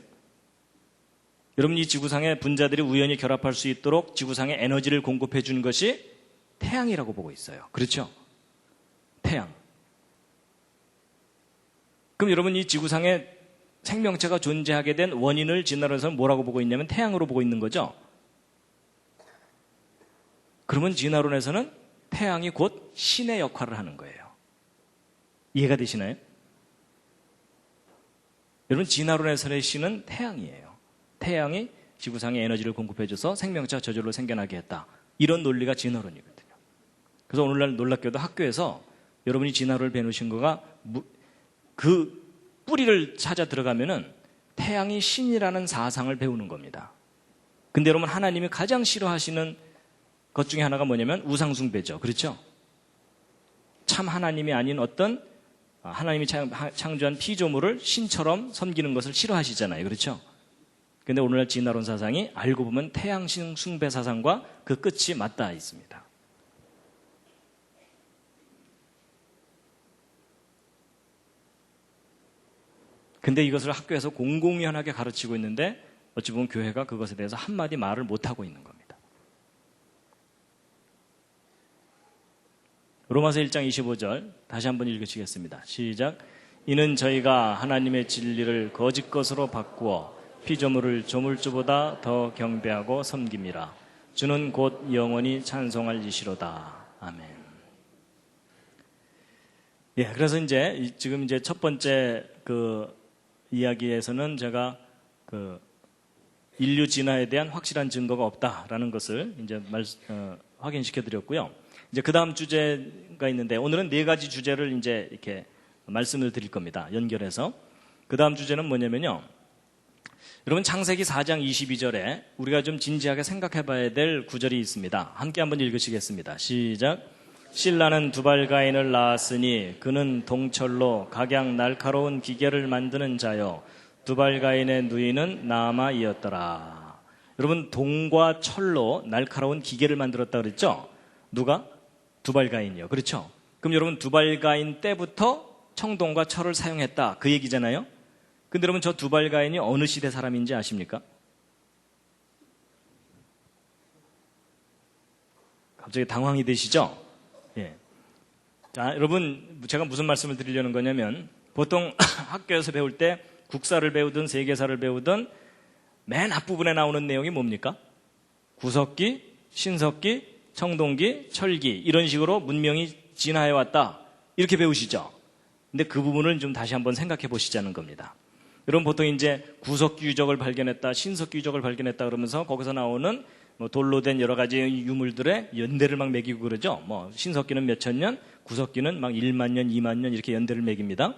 여러분 이 지구상의 분자들이 우연히 결합할 수 있도록 지구상에 에너지를 공급해 주는 것이 태양이라고 보고 있어요. 그렇죠? 태양. 그럼 여러분 이 지구상에 생명체가 존재하게 된 원인을 진화론에서는 뭐라고 보고 있냐면 태양으로 보고 있는 거죠. 그러면 진화론에서는 태양이 곧 신의 역할을 하는 거예요. 이해가 되시나요? 여러분 진화론에서의 신은 태양이에요. 태양이 지구상에 에너지를 공급해줘서 생명체가 저절로 생겨나게 했다. 이런 논리가 진화론이거든요. 그래서 오늘날 놀랍게도 학교에서 여러분이 진화론을 배우신 거가 그 뿌리를 찾아 들어가면은 태양이 신이라는 사상을 배우는 겁니다. 근데 여러분 하나님이 가장 싫어하시는 것 중에 하나가 뭐냐면 우상숭배죠. 그렇죠? 참 하나님이 아닌 어떤 하나님이 창조한 피조물을 신처럼 섬기는 것을 싫어하시잖아요. 그렇죠? 근데 오늘날 진화론 사상이 알고 보면 태양신 숭배 사상과 그 끝이 맞닿아 있습니다. 근데 이것을 학교에서 공공연하게 가르치고 있는데 어찌 보면 교회가 그것에 대해서 한마디 말을 못하고 있는 겁니다. 로마서 1장 25절 다시 한번 읽으시겠습니다. 시작. 이는 저희가 하나님의 진리를 거짓 것으로 바꾸어 피조물을 조물주보다 더 경배하고 섬김이라. 주는 곧 영원히 찬송할 이시로다. 아멘. 예, 그래서 이제 지금 이제 첫 번째 그 이야기에서는 제가 그 인류 진화에 대한 확실한 증거가 없다라는 것을 이제 확인시켜 드렸고요. 이제 그 다음 주제가 있는데 오늘은 네 가지 주제를 이제 이렇게 말씀을 드릴 겁니다. 연결해서. 그 다음 주제는 뭐냐면요. 여러분 창세기 4장 22절에 우리가 좀 진지하게 생각해 봐야 될 구절이 있습니다. 함께 한번 읽으시겠습니다. 시작. 실라는 두발가인을 낳았으니 그는 동철로 각양 날카로운 기계를 만드는 자요 두발가인의 누이는 나아마이었더라. 여러분 동과 철로 날카로운 기계를 만들었다 그랬죠? 누가? 두발가인이요. 그렇죠? 그럼 여러분 두발가인 때부터 청동과 철을 사용했다 그 얘기잖아요. 근데 여러분 저 두발가인이 어느 시대 사람인지 아십니까? 갑자기 당황이 되시죠? 예. 자, 여러분 제가 무슨 말씀을 드리려는 거냐면 보통 학교에서 배울 때 국사를 배우든 세계사를 배우든 맨 앞부분에 나오는 내용이 뭡니까? 구석기, 신석기, 청동기, 철기 이런 식으로 문명이 진화해 왔다 이렇게 배우시죠? 근데 그 부분을 좀 다시 한번 생각해 보시자는 겁니다. 여러분 보통 이제 구석기 유적을 발견했다, 신석기 유적을 발견했다 그러면서 거기서 나오는 뭐 돌로 된 여러 가지 유물들의 연대를 막 매기고 그러죠. 뭐 신석기는 몇천 년, 구석기는 막 1만 년, 2만 년 이렇게 연대를 매깁니다.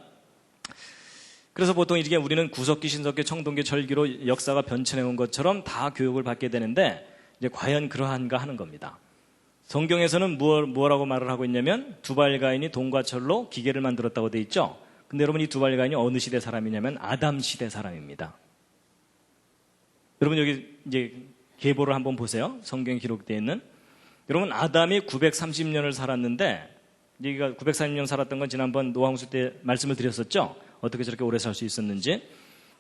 그래서 보통 이렇게 우리는 구석기, 신석기, 청동기, 철기로 역사가 변천해 온 것처럼 다 교육을 받게 되는데 이제 과연 그러한가 하는 겁니다. 성경에서는 뭐라고 말을 하고 있냐면 두발가인이 동과 철로 기계를 만들었다고 돼 있죠. 근데 여러분 이 두발가인이 어느 시대 사람이냐면 아담 시대 사람입니다. 여러분 여기 이제 계보를 한번 보세요. 성경에 기록되어 있는. 여러분 아담이 930년을 살았는데 여기가 930년 살았던 건 지난번 노아홍수 때 말씀을 드렸었죠. 어떻게 저렇게 오래 살 수 있었는지.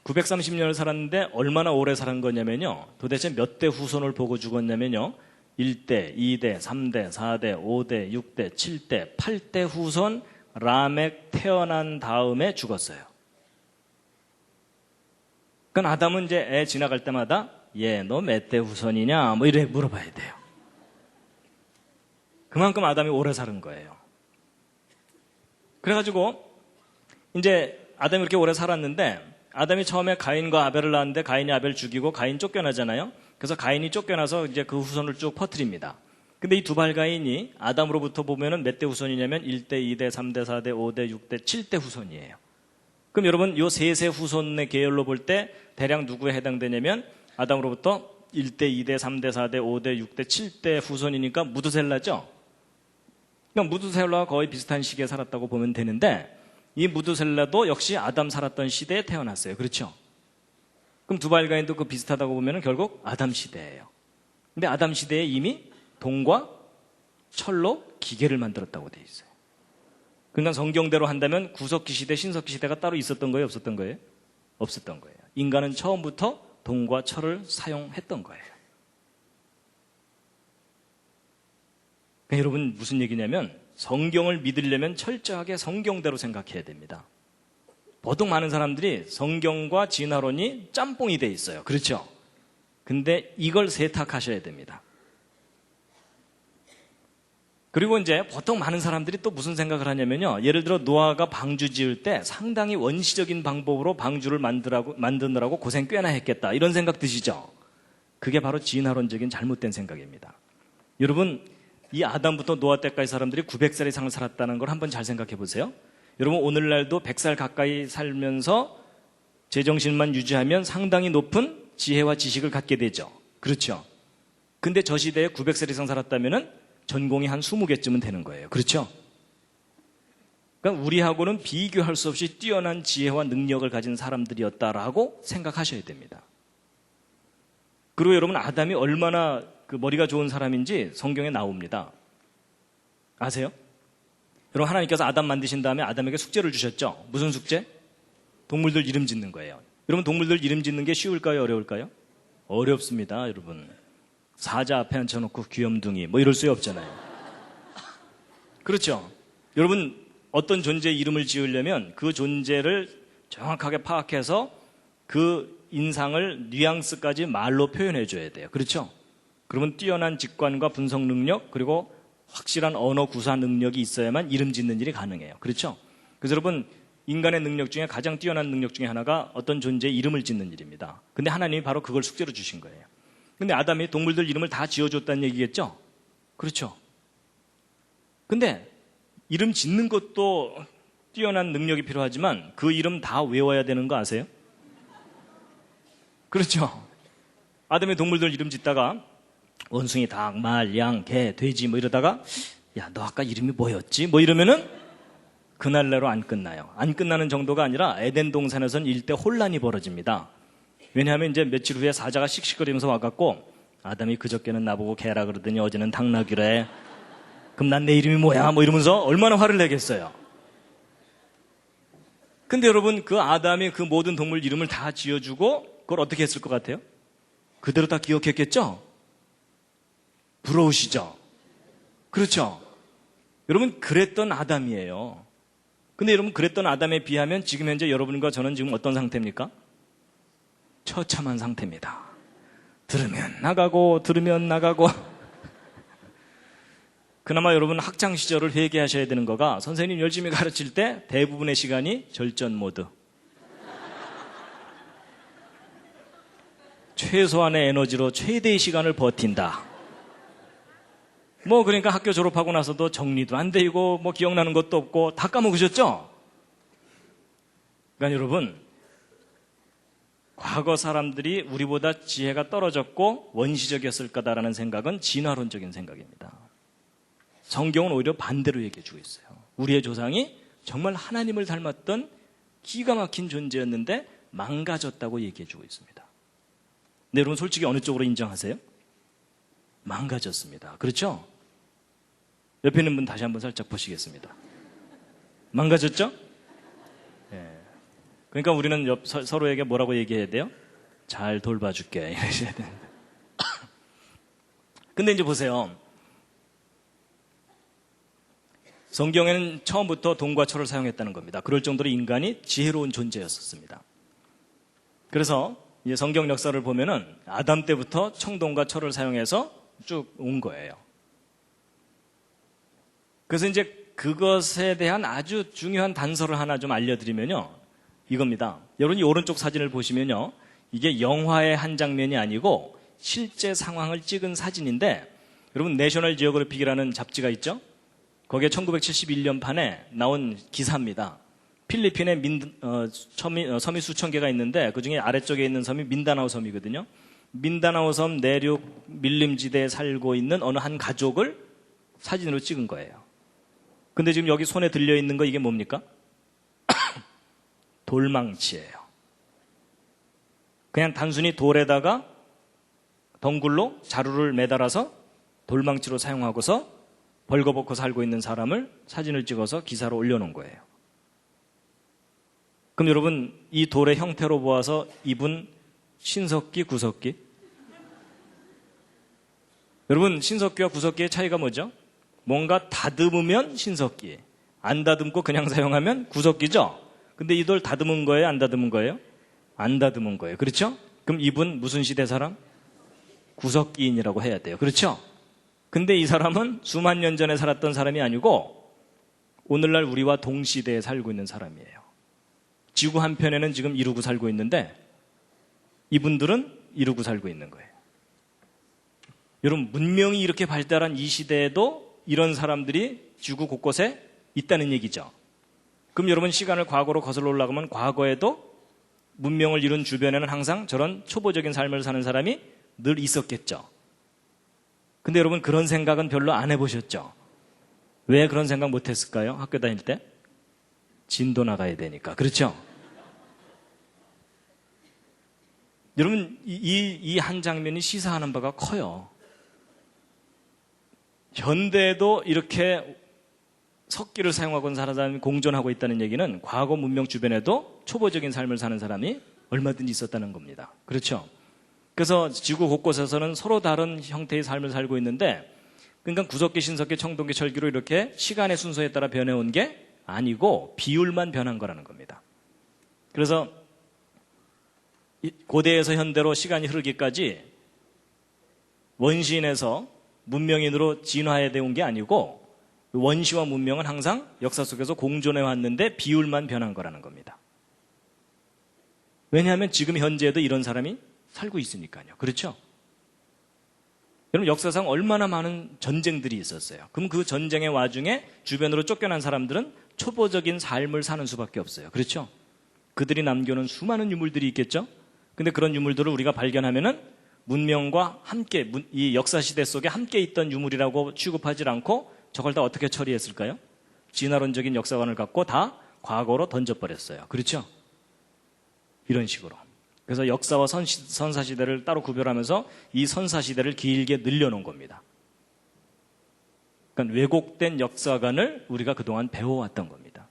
930년을 살았는데 얼마나 오래 살은 거냐면요. 도대체 몇 대 후손을 보고 죽었냐면요. 1대, 2대, 3대, 4대, 5대, 6대, 7대, 8대 후손 라멕 태어난 다음에 죽었어요. 그러니까 아담은 이제 애 지나갈 때마다 너 몇 대 후손이냐 뭐 이래 물어봐야 돼요. 그만큼 아담이 오래 사는 거예요. 그래가지고 이제 아담이 이렇게 오래 살았는데 아담이 처음에 가인과 아벨을 낳았는데 가인이 아벨 죽이고 가인 쫓겨나잖아요. 그래서 가인이 쫓겨나서 이제 그 후손을 쭉 퍼뜨립니다. 근데 이 두발가인이 아담으로부터 보면은 몇 대 후손이냐면 1대, 2대, 3대, 4대, 5대, 6대, 7대 후손이에요. 그럼 여러분 요 세 후손의 계열로 볼 때 대략 누구에 해당되냐면 아담으로부터 1대, 2대, 3대, 4대, 5대, 6대, 7대 후손이니까 무드셀라죠. 그러니까 무드셀라와 거의 비슷한 시기에 살았다고 보면 되는데 이 무드셀라도 역시 아담 살았던 시대에 태어났어요. 그렇죠? 그럼 두발가인도 그 비슷하다고 보면 결국 아담 시대예요. 근데 아담 시대에 이미 동과 철로 기계를 만들었다고 돼 있어요. 그러니까 성경대로 한다면 구석기 시대, 신석기 시대가 따로 있었던 거예요? 없었던 거예요? 없었던 거예요. 인간은 처음부터 동과 철을 사용했던 거예요. 그러니까 여러분 무슨 얘기냐면 성경을 믿으려면 철저하게 성경대로 생각해야 됩니다. 보통 많은 사람들이 성경과 진화론이 짬뽕이 돼 있어요. 그렇죠? 근데 이걸 세탁하셔야 됩니다. 그리고 이제 보통 많은 사람들이 또 무슨 생각을 하냐면요. 예를 들어 노아가 방주 지을 때 상당히 원시적인 방법으로 방주를 만드느라고 고생 꽤나 했겠다. 이런 생각 드시죠? 그게 바로 진화론적인 잘못된 생각입니다. 여러분 이 아담부터 노아 때까지 사람들이 900살 이상을 살았다는 걸 한번 잘 생각해 보세요. 여러분 오늘날도 100살 가까이 살면서 제정신만 유지하면 상당히 높은 지혜와 지식을 갖게 되죠. 그렇죠? 근데 저 시대에 900살 이상 살았다면 전공이 한 20개쯤은 되는 거예요. 그렇죠? 그러니까 우리하고는 비교할 수 없이 뛰어난 지혜와 능력을 가진 사람들이었다라고 생각하셔야 됩니다. 그리고 여러분 아담이 얼마나 그 머리가 좋은 사람인지 성경에 나옵니다. 아세요? 여러분 하나님께서 아담 만드신 다음에 아담에게 숙제를 주셨죠. 무슨 숙제? 동물들 이름 짓는 거예요. 여러분 동물들 이름 짓는 게 쉬울까요? 어려울까요? 어렵습니다. 여러분 사자 앞에 앉혀놓고 귀염둥이 뭐 이럴 수 없잖아요. 그렇죠. 여러분, 어떤 존재의 이름을 지으려면 그 존재를 정확하게 파악해서 그 인상을 뉘앙스까지 말로 표현해 줘야 돼요. 그렇죠? 그러면 뛰어난 직관과 분석 능력, 그리고 확실한 언어 구사 능력이 있어야만 이름 짓는 일이 가능해요. 그렇죠? 그래서 여러분, 인간의 능력 중에 가장 뛰어난 능력 중에 하나가 어떤 존재의 이름을 짓는 일입니다. 근데 하나님이 바로 그걸 숙제로 주신 거예요. 근데 아담이 동물들 이름을 다 지어줬다는 얘기겠죠? 그렇죠? 근데 이름 짓는 것도 뛰어난 능력이 필요하지만 그 이름 다 외워야 되는 거 아세요? 그렇죠? 아담이 동물들 이름 짓다가 원숭이, 닭, 말, 양, 개, 돼지 뭐 이러다가 야, 너 아까 이름이 뭐였지? 뭐 이러면은 그날내로 안 끝나요. 안 끝나는 정도가 아니라 에덴 동산에서는 일대 혼란이 벌어집니다. 왜냐하면 이제 며칠 후에 사자가 씩씩거리면서 와갖고 아담이 그저께는 나보고 개라 그러더니 어제는 닭나귀래. 그럼 난 내 이름이 뭐야? 뭐 이러면서 얼마나 화를 내겠어요. 근데 여러분, 그 아담이 그 모든 동물 이름을 다 지어주고 그걸 어떻게 했을 것 같아요? 그대로 다 기억했겠죠? 부러우시죠? 그렇죠? 여러분, 그랬던 아담이에요. 근데 여러분, 그랬던 아담에 비하면 지금 현재 여러분과 저는 지금 어떤 상태입니까? 처참한 상태입니다. 들으면 나가고 그나마 여러분 학창 시절을 회개하셔야 되는 거가 선생님 열심히 가르칠 때 대부분의 시간이 절전 모드. 최소한의 에너지로 최대의 시간을 버틴다. 뭐 그러니까 학교 졸업하고 나서도 정리도 안 되고 뭐 기억나는 것도 없고 다 까먹으셨죠? 그러니까 여러분, 과거 사람들이 우리보다 지혜가 떨어졌고 원시적이었을 거다라는 생각은 진화론적인 생각입니다. 성경은 오히려 반대로 얘기해 주고 있어요. 우리의 조상이 정말 하나님을 닮았던 기가 막힌 존재였는데 망가졌다고 얘기해 주고 있습니다. 근데 여러분, 솔직히 어느 쪽으로 인정하세요? 망가졌습니다. 그렇죠? 옆에 있는 분 다시 한번 살짝 보시겠습니다. 망가졌죠? 네. 그러니까 우리는 서로에게 뭐라고 얘기해야 돼요? 잘 돌봐줄게 이러셔야 되는데. 근데 이제 보세요. 성경에는 처음부터 동과 철을 사용했다는 겁니다. 그럴 정도로 인간이 지혜로운 존재였었습니다. 그래서 이제 성경 역사를 보면은 아담 때부터 청동과 철을 사용해서 쭉 온 거예요. 그래서 이제 그것에 대한 아주 중요한 단서를 하나 좀 알려드리면요, 이겁니다. 여러분이 오른쪽 사진을 보시면요, 이게 영화의 한 장면이 아니고 실제 상황을 찍은 사진인데, 여러분 내셔널 지오그래픽이라는 잡지가 있죠? 거기에 1971년 판에 나온 기사입니다. 필리핀에 섬이 수천 개가 있는데 그중에 아래쪽에 있는 섬이 민다나오 섬이거든요. 민다나오 섬 내륙 밀림지대에 살고 있는 어느 한 가족을 사진으로 찍은 거예요. 근데 지금 여기 손에 들려있는 거 이게 뭡니까? 돌망치예요. 그냥 단순히 돌에다가 덩굴로 자루를 매달아서 돌망치로 사용하고서 벌거벗고 살고 있는 사람을 사진을 찍어서 기사로 올려놓은 거예요. 그럼 여러분, 이 돌의 형태로 보아서 이분 신석기, 구석기? 여러분, 신석기와 구석기의 차이가 뭐죠? 뭔가 다듬으면 신석기, 안 다듬고 그냥 사용하면 구석기죠? 근데 이 돌 다듬은 거예요? 안 다듬은 거예요? 안 다듬은 거예요. 그렇죠? 그럼 이분 무슨 시대 사람? 구석기인이라고 해야 돼요. 그렇죠? 근데 이 사람은 수만 년 전에 살았던 사람이 아니고 오늘날 우리와 동시대에 살고 있는 사람이에요. 지구 한편에는 지금 이루고 살고 있는데 이분들은 이루고 살고 있는 거예요. 여러분, 문명이 이렇게 발달한 이 시대에도 이런 사람들이 지구 곳곳에 있다는 얘기죠. 그럼 여러분, 시간을 과거로 거슬러 올라가면 과거에도 문명을 이룬 주변에는 항상 저런 초보적인 삶을 사는 사람이 늘 있었겠죠. 근데 여러분, 그런 생각은 별로 안 해보셨죠? 왜 그런 생각 못 했을까요? 학교 다닐 때? 진도 나가야 되니까. 그렇죠? 여러분, 이 한 장면이 시사하는 바가 커요. 현대에도 이렇게 석기를 사용하고 사는 사람이 공존하고 있다는 얘기는 과거 문명 주변에도 초보적인 삶을 사는 사람이 얼마든지 있었다는 겁니다. 그렇죠? 그래서 지구 곳곳에서는 서로 다른 형태의 삶을 살고 있는데 그러니까 구석기, 신석기, 청동기, 철기로 이렇게 시간의 순서에 따라 변해온 게 아니고 비율만 변한 거라는 겁니다. 그래서 고대에서 현대로 시간이 흐르기까지 원시인에서 문명인으로 진화해 온 게 아니고 원시와 문명은 항상 역사 속에서 공존해 왔는데 비율만 변한 거라는 겁니다. 왜냐하면 지금 현재에도 이런 사람이 살고 있으니까요. 그렇죠? 여러분, 역사상 얼마나 많은 전쟁들이 있었어요. 그럼 그 전쟁의 와중에 주변으로 쫓겨난 사람들은 초보적인 삶을 사는 수밖에 없어요. 그렇죠? 그들이 남겨놓은 수많은 유물들이 있겠죠? 근데 그런 유물들을 우리가 발견하면은 문명과 함께, 이 역사시대 속에 함께 있던 유물이라고 취급하지 않고 저걸 다 어떻게 처리했을까요? 진화론적인 역사관을 갖고 다 과거로 던져버렸어요. 그렇죠? 이런 식으로. 그래서 역사와 선사시대를 따로 구별하면서 이 선사시대를 길게 늘려놓은 겁니다. 그러니까 왜곡된 역사관을 우리가 그동안 배워왔던 겁니다.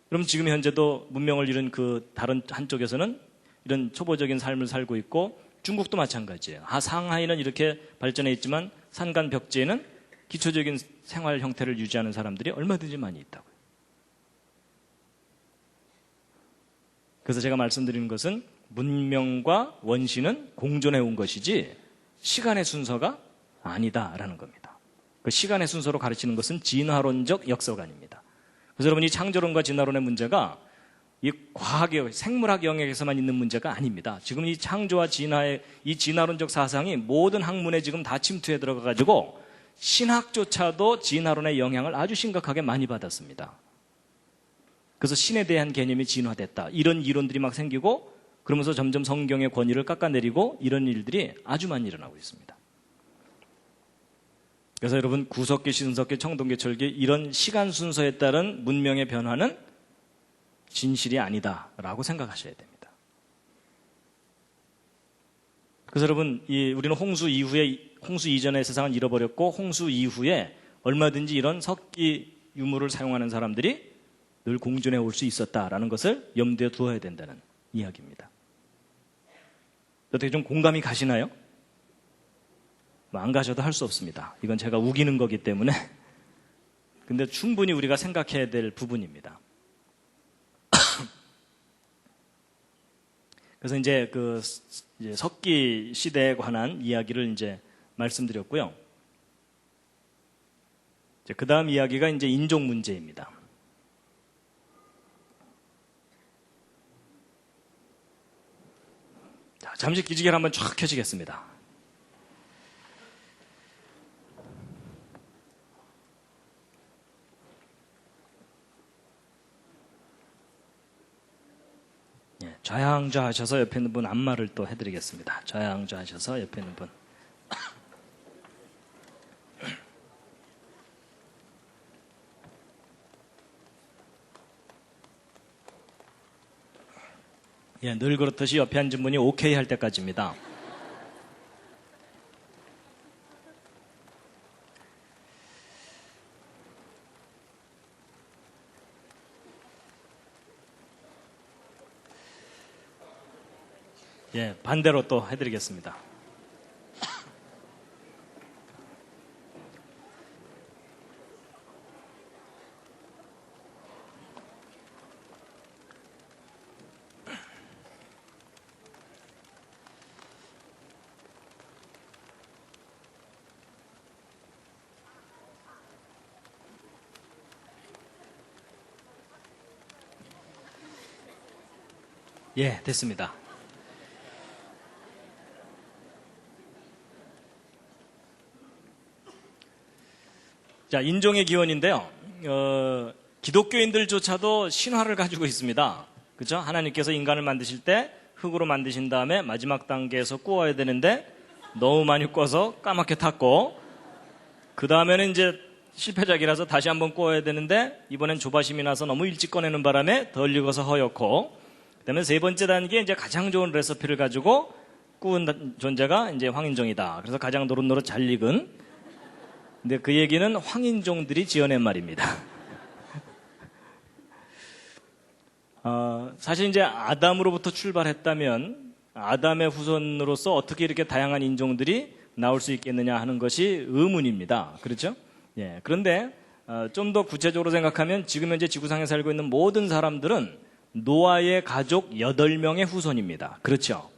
그럼 지금 현재도 문명을 잃은 그 다른 한쪽에서는 이런 초보적인 삶을 살고 있고 중국도 마찬가지예요. 상하이는 이렇게 발전해 있지만 산간 벽지에는 기초적인 생활 형태를 유지하는 사람들이 얼마든지 많이 있다고요. 그래서 제가 말씀드리는 것은 문명과 원시는 공존해 온 것이지 시간의 순서가 아니다라는 겁니다. 그 시간의 순서로 가르치는 것은 진화론적 역사관입니다. 그래서 여러분이 창조론과 진화론의 문제가 이 과학의 생물학 영역에서만 있는 문제가 아닙니다. 지금 이 창조와 진화의 이 진화론적 사상이 모든 학문에 지금 다 침투해 들어가 가지고 신학조차도 진화론의 영향을 아주 심각하게 많이 받았습니다. 그래서 신에 대한 개념이 진화됐다. 이런 이론들이 막 생기고 그러면서 점점 성경의 권위를 깎아내리고 이런 일들이 아주 많이 일어나고 있습니다. 그래서 여러분 구석기, 신석기, 청동기, 철기 이런 시간 순서에 따른 문명의 변화는 진실이 아니다라고 생각하셔야 됩니다. 그래서 여러분 우리는 홍수 이전의 세상은 잃어버렸고 홍수 이후에 얼마든지 이런 석기 유물을 사용하는 사람들이 늘 공존해 올 수 있었다라는 것을 염두에 두어야 된다는 이야기입니다. 어떻게 좀 공감이 가시나요? 안 가셔도 할 수 없습니다. 이건 제가 우기는 거기 때문에. 근데 충분히 우리가 생각해야 될 부분입니다. 그래서 이제 이제 석기 시대에 관한 이야기를 이제 말씀드렸고요. 그 다음 이야기가 이제 인종 문제입니다. 자, 잠시 기지개를 한번 쫙 켜시겠습니다. 좌양좌 하셔서 옆에 있는 분 안마를 또 해드리겠습니다. 좌양좌 하셔서 옆에 있는 분. 예, 늘 그렇듯이 옆에 앉은 분이 오케이 할 때까지입니다. 예, 반대로 또 해드리겠습니다. 예, 됐습니다. 자, 인종의 기원인데요. 기독교인들조차도 신화를 가지고 있습니다. 그렇죠? 하나님께서 인간을 만드실 때 흙으로 만드신 다음에 마지막 단계에서 구워야 되는데 너무 많이 구워서 까맣게 탔고 그 다음에는 이제 실패작이라서 다시 한번 구워야 되는데 이번엔 조바심이 나서 너무 일찍 꺼내는 바람에 덜 익어서 허옇고 그 다음에 세 번째 단계에 이제 가장 좋은 레시피를 가지고 구운 존재가 이제 황인종이다. 그래서 가장 노릇노릇 잘 익은 근데 그 얘기는 황인종들이 지어낸 말입니다. 사실 이제 아담으로부터 출발했다면 아담의 후손으로서 어떻게 이렇게 다양한 인종들이 나올 수 있겠느냐 하는 것이 의문입니다. 그렇죠? 예. 그런데 좀 더 구체적으로 생각하면 지금 현재 지구상에 살고 있는 모든 사람들은 노아의 가족 8명의 후손입니다. 그렇죠?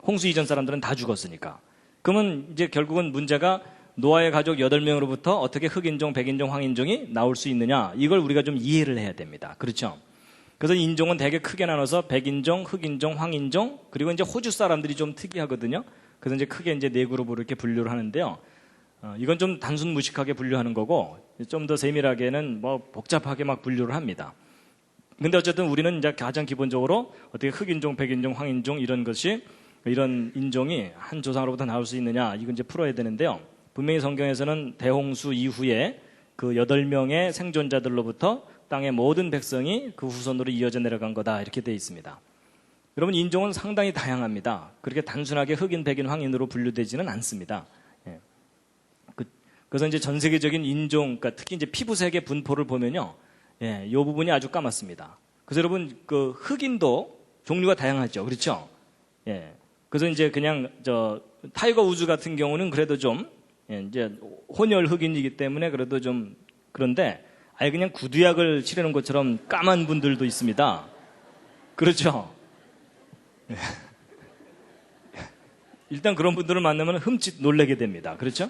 홍수 이전 사람들은 다 죽었으니까. 그러면 이제 결국은 문제가 노아의 가족 8명으로부터 어떻게 흑인종, 백인종, 황인종이 나올 수 있느냐, 이걸 우리가 좀 이해를 해야 됩니다. 그렇죠? 그래서 인종은 되게 크게 나눠서 백인종, 흑인종, 황인종, 그리고 이제 호주 사람들이 좀 특이하거든요. 그래서 이제 크게 이제 4그룹으로 이렇게 분류를 하는데요. 이건 좀 단순 무식하게 분류하는 거고, 좀 더 세밀하게는 뭐 복잡하게 막 분류를 합니다. 근데 어쨌든 우리는 이제 가장 기본적으로 어떻게 흑인종, 백인종, 황인종 이런 것이, 이런 인종이 한 조상으로부터 나올 수 있느냐, 이건 이제 풀어야 되는데요. 분명히 성경에서는 대홍수 이후에 그 8명의 생존자들로부터 땅의 모든 백성이 그 후손으로 이어져 내려간 거다, 이렇게 되어 있습니다. 여러분, 인종은 상당히 다양합니다. 그렇게 단순하게 흑인, 백인, 황인으로 분류되지는 않습니다. 예. 그래서 이제 전 세계적인 인종, 그러니까 특히 이제 피부색의 분포를 보면요, 예, 이 부분이 아주 까맣습니다. 그래서 여러분, 그 흑인도 종류가 다양하죠, 그렇죠? 예. 그래서 이제 그냥 타이거 우즈 같은 경우는 그래도 좀, 예, 이제 혼혈 흑인이기 때문에 그래도 좀 그런데, 아예 그냥 구두약을 칠해놓은 것처럼 까만 분들도 있습니다. 그렇죠? 예. 일단 그런 분들을 만나면 흠칫 놀라게 됩니다. 그렇죠?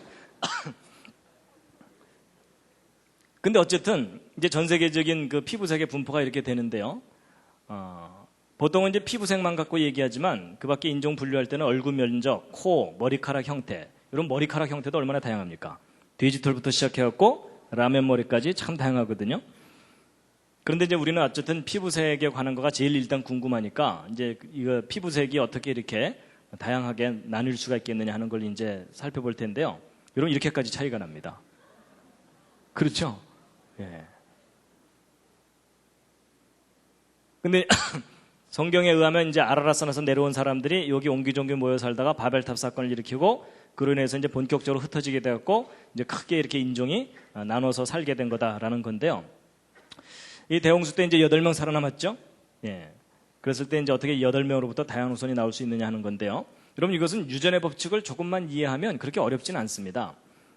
근데 어쨌든 이제 전 세계적인 그 피부색의 분포가 이렇게 되는데요. 보통은 이제 피부색만 갖고 얘기하지만 그 밖에 인종 분류할 때는 얼굴 면적, 코, 머리카락 형태, 이런 머리카락 형태도 얼마나 다양합니까? 돼지털부터 시작해갖고 라면 머리까지 참 다양하거든요. 그런데 이제 우리는 어쨌든 피부색에 관한 거가 제일 일단 궁금하니까 이제 이거 피부색이 어떻게 이렇게 다양하게 나뉠 수가 있겠느냐 하는 걸 이제 살펴볼 텐데요. 여러분, 이렇게까지 차이가 납니다. 그렇죠? 예. 근데 성경에 의하면 이제 아라라산에서 내려온 사람들이 여기 옹기종기 모여 살다가 바벨탑 사건을 일으키고 그로 인해서 이제 본격적으로 흩어지게 되었고 이제 크게 이렇게 인종이 나눠서 살게 된 거다라는 건데요. 이 대홍수 때 이제 8명 살아남았죠? 예. 그랬을 때 이제 어떻게 8명으로부터 다양한 후손이 나올 수 있느냐 하는 건데요. 여러분, 이것은 유전의 법칙을 조금만 이해하면 그렇게 어렵지는 않습니다.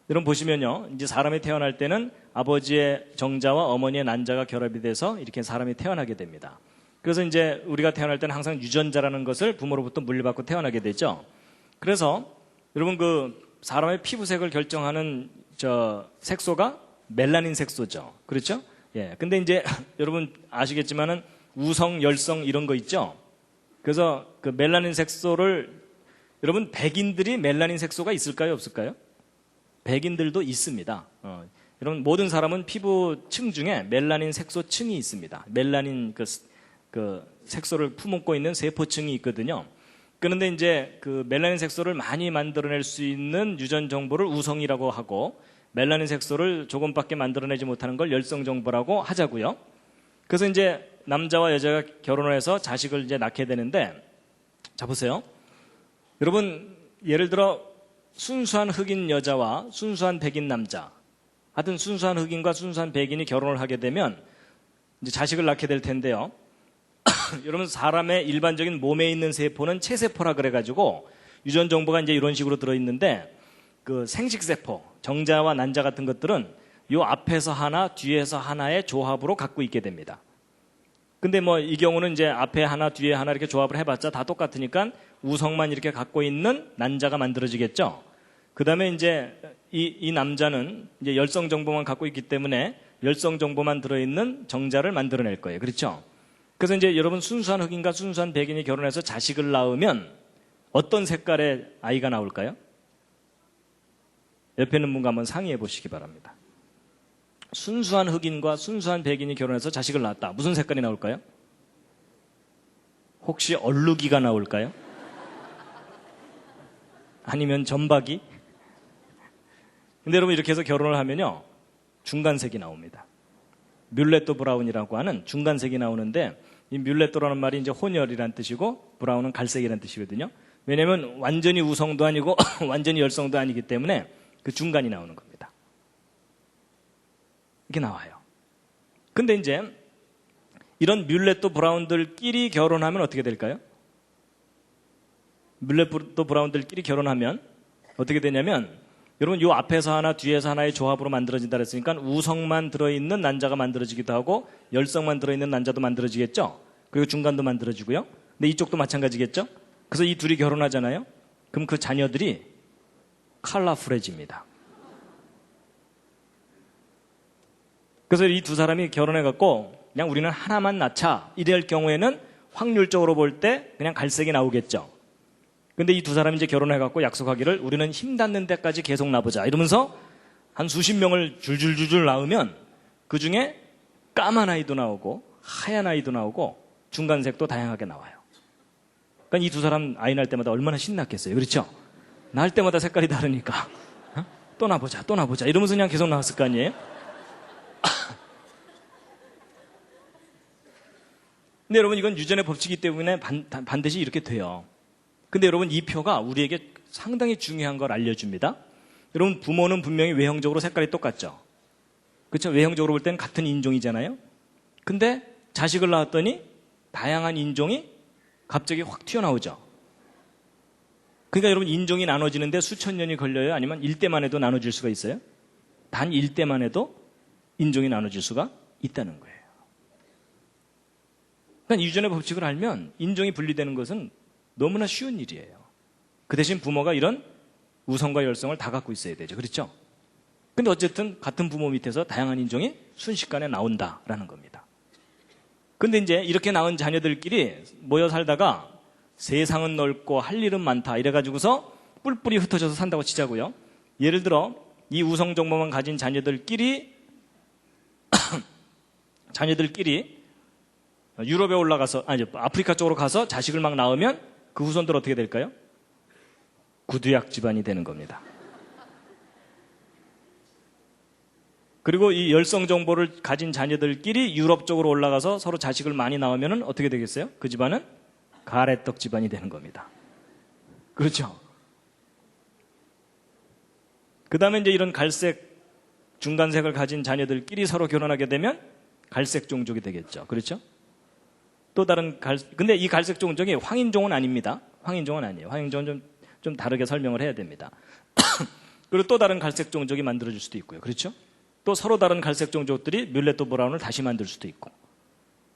여러분 보시면요, 이제 사람이 태어날 때는 아버지의 정자와 어머니의 난자가 결합이 돼서 이렇게 사람이 태어나게 됩니다. 그래서 이제 우리가 태어날 때는 항상 유전자라는 것을 부모로부터 물려받고 태어나게 되죠. 그래서 여러분, 그 사람의 피부색을 결정하는 색소가 멜라닌 색소죠. 그렇죠? 예. 근데 이제 여러분 아시겠지만은 우성, 열성 이런 거 있죠? 그래서 그 멜라닌 색소를, 여러분 백인들이 멜라닌 색소가 있을까요? 없을까요? 백인들도 있습니다. 여러분, 모든 사람은 피부층 중에 멜라닌 색소층이 있습니다. 멜라닌 그 색소를 품고 있는 세포층이 있거든요. 그런데 이제 그 멜라닌 색소를 많이 만들어낼 수 있는 유전 정보를 우성이라고 하고, 멜라닌 색소를 조금밖에 만들어내지 못하는 걸 열성 정보라고 하자고요. 그래서 이제 남자와 여자가 결혼을 해서 자식을 이제 낳게 되는데, 자 보세요. 여러분, 예를 들어 순수한 흑인 여자와 순수한 백인 남자, 하여튼 순수한 흑인과 순수한 백인이 결혼을 하게 되면 이제 자식을 낳게 될 텐데요. 여러분, 사람의 일반적인 몸에 있는 세포는 체세포라 그래가지고 유전 정보가 이제 이런 식으로 들어있는데, 그 생식세포, 정자와 난자 같은 것들은 요 앞에서 하나, 뒤에서 하나의 조합으로 갖고 있게 됩니다. 근데 뭐 이 경우는 이제 앞에 하나, 뒤에 하나 이렇게 조합을 해봤자 다 똑같으니까 우성만 이렇게 갖고 있는 난자가 만들어지겠죠. 그 다음에 이제 이 남자는 이제 열성 정보만 갖고 있기 때문에 열성 정보만 들어있는 정자를 만들어낼 거예요. 그렇죠? 그래서 이제 여러분, 순수한 흑인과 순수한 백인이 결혼해서 자식을 낳으면 어떤 색깔의 아이가 나올까요? 옆에 있는 분과 한번 상의해 보시기 바랍니다. 순수한 흑인과 순수한 백인이 결혼해서 자식을 낳았다. 무슨 색깔이 나올까요? 혹시 얼룩이가 나올까요? 아니면 점박이? 근데 여러분, 이렇게 해서 결혼을 하면요, 중간색이 나옵니다. 뮬레토 브라운이라고 하는 중간색이 나오는데, 이 뮬레토라는 말이 이제 혼혈이란 뜻이고 브라운은 갈색이란 뜻이거든요. 왜냐하면 완전히 우성도 아니고 완전히 열성도 아니기 때문에 그 중간이 나오는 겁니다. 이렇게 나와요. 근데 이제 이런 뮬레토 브라운들끼리 결혼하면 어떻게 될까요? 뮬레토 브라운들끼리 결혼하면 어떻게 되냐면 여러분 요 앞에서 하나 뒤에서 하나의 조합으로 만들어진다 그랬으니까 우성만 들어있는 난자가 만들어지기도 하고 열성만 들어있는 난자도 만들어지겠죠. 그리고 중간도 만들어지고요. 근데 이쪽도 마찬가지겠죠. 그래서 이 둘이 결혼하잖아요. 그럼 그 자녀들이 컬러풀해집니다. 그래서 이 두 사람이 결혼해갖고 그냥 우리는 하나만 낳자 이럴 경우에는 확률적으로 볼 때 그냥 갈색이 나오겠죠. 근데 이 두 사람이 이제 결혼해갖고 약속하기를 우리는 힘 닿는 데까지 계속 낳아보자 이러면서 한 수십 명을 줄줄줄줄 낳으면 그 중에 까만 아이도 나오고 하얀 아이도 나오고 중간색도 다양하게 나와요. 그러니까 이 두 사람 아이 낳을 때마다 얼마나 신났겠어요. 그렇죠? 낳을 때마다 색깔이 다르니까 또 낳아보자 또 낳아보자 이러면서 그냥 계속 나왔을 거 아니에요. 근데 여러분 이건 유전의 법칙이기 때문에 반드시 이렇게 돼요. 근데 여러분 이 표가 우리에게 상당히 중요한 걸 알려줍니다. 여러분 부모는 분명히 외형적으로 색깔이 똑같죠. 그렇죠? 외형적으로 볼 때는 같은 인종이잖아요. 근데 자식을 낳았더니 다양한 인종이 갑자기 확 튀어나오죠. 그러니까 여러분 인종이 나눠지는데 수천 년이 걸려요? 아니면 일대만 해도 나눠질 수가 있어요? 단 일대만 해도 인종이 나눠질 수가 있다는 거예요. 그러니까 유전의 법칙을 알면 인종이 분리되는 것은 너무나 쉬운 일이에요. 그 대신 부모가 이런 우성과 열성을 다 갖고 있어야 되죠. 그렇죠? 근데 어쨌든 같은 부모 밑에서 다양한 인종이 순식간에 나온다라는 겁니다. 근데 이제 이렇게 낳은 자녀들끼리 모여 살다가 세상은 넓고 할 일은 많다 이래가지고서 뿔뿔이 흩어져서 산다고 치자고요. 예를 들어 이 우성 정보만 가진 자녀들끼리 유럽에 올라가서 아프리카 쪽으로 가서 자식을 막 낳으면 그 후손들 어떻게 될까요? 구두약 집안이 되는 겁니다. 그리고 이 열성 정보를 가진 자녀들끼리 유럽 쪽으로 올라가서 서로 자식을 많이 낳으면 어떻게 되겠어요? 그 집안은 가래떡 집안이 되는 겁니다. 그렇죠? 그 다음에 이제 이런 갈색, 중간색을 가진 자녀들끼리 서로 결혼하게 되면 갈색 종족이 되겠죠. 그렇죠? 또 다른 근데 이 갈색 종족이 황인종은 아닙니다. 황인종은 아니에요. 황인종은 좀 다르게 설명을 해야 됩니다. 그리고 또 다른 갈색 종족이 만들어질 수도 있고요. 그렇죠? 또 서로 다른 갈색 종족들이 뮬레토 브라운을 다시 만들 수도 있고.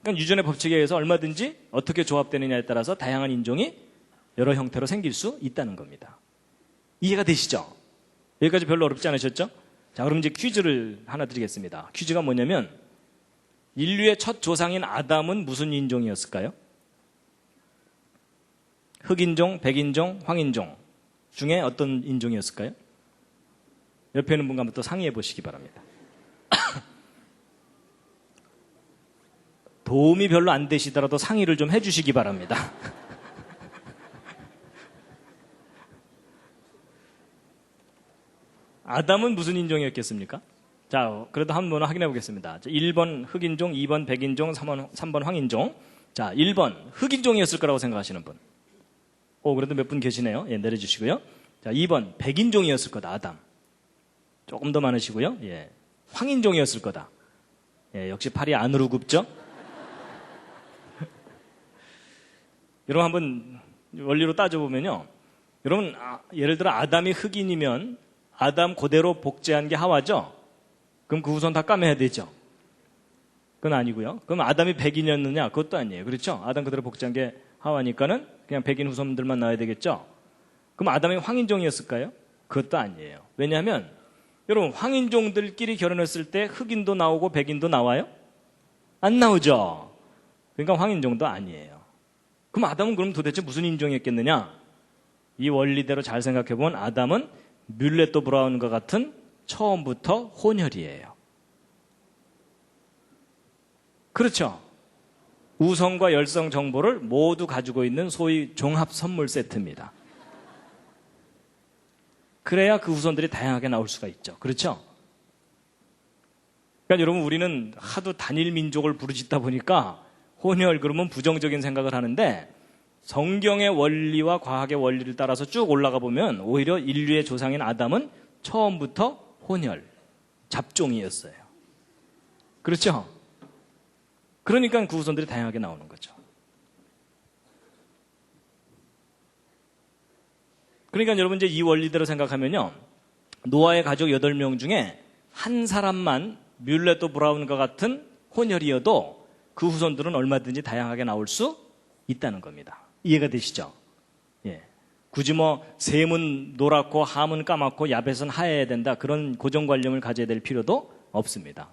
그러니까 유전의 법칙에 의해서 얼마든지 어떻게 조합되느냐에 따라서 다양한 인종이 여러 형태로 생길 수 있다는 겁니다. 이해가 되시죠? 여기까지 별로 어렵지 않으셨죠? 자, 그럼 이제 퀴즈를 하나 드리겠습니다. 퀴즈가 뭐냐면 인류의 첫 조상인 아담은 무슨 인종이었을까요? 흑인종, 백인종, 황인종 중에 어떤 인종이었을까요? 옆에 있는 분과 한번 또 상의해 보시기 바랍니다. 도움이 별로 안 되시더라도 상의를 좀 해주시기 바랍니다. 아담은 무슨 인종이었겠습니까? 자, 그래도 한번 확인해 보겠습니다. 1번 흑인종, 2번 백인종, 3번 황인종. 자, 1번 흑인종이었을 거라고 생각하시는 분. 그래도 몇 분 계시네요. 예, 내려주시고요. 자, 2번 백인종이었을 거다, 아담. 조금 더 많으시고요. 예, 황인종이었을 거다. 예, 역시 팔이 안으로 굽죠? 여러분 한번 원리로 따져보면요. 여러분, 예를 들어 아담이 흑인이면 아담 그대로 복제한 게 하와죠? 그럼 그 후손 다 까매야 되죠? 그건 아니고요. 그럼 아담이 백인이었느냐? 그것도 아니에요. 그렇죠? 아담 그대로 복제한 게 하와니까는 그냥 백인 후손들만 나와야 되겠죠? 그럼 아담이 황인종이었을까요? 그것도 아니에요. 왜냐하면 여러분 황인종들끼리 결혼했을 때 흑인도 나오고 백인도 나와요? 안 나오죠? 그러니까 황인종도 아니에요. 그럼 아담은 그럼 도대체 무슨 인종이었겠느냐? 이 원리대로 잘 생각해보면 아담은 뮬레토 브라운과 같은 처음부터 혼혈이에요. 그렇죠? 우성과 열성 정보를 모두 가지고 있는 소위 종합 선물 세트입니다. 그래야 그 후손들이 다양하게 나올 수가 있죠. 그렇죠? 그러니까 여러분 우리는 하도 단일 민족을 부르짖다 보니까 혼혈 그러면 부정적인 생각을 하는데 성경의 원리와 과학의 원리를 따라서 쭉 올라가 보면 오히려 인류의 조상인 아담은 처음부터 혼혈, 잡종이었어요. 그렇죠? 그러니까 그 후손들이 다양하게 나오는 거죠. 그러니까 여러분 이제 이 원리대로 생각하면요. 노아의 가족 8명 중에 한 사람만 뮬레토 브라운과 같은 혼혈이어도 그 후손들은 얼마든지 다양하게 나올 수 있다는 겁니다. 이해가 되시죠? 예. 굳이 뭐 셈은 노랗고 함은 까맣고 야벳은 하얘야 된다. 그런 고정관념을 가져야 될 필요도 없습니다.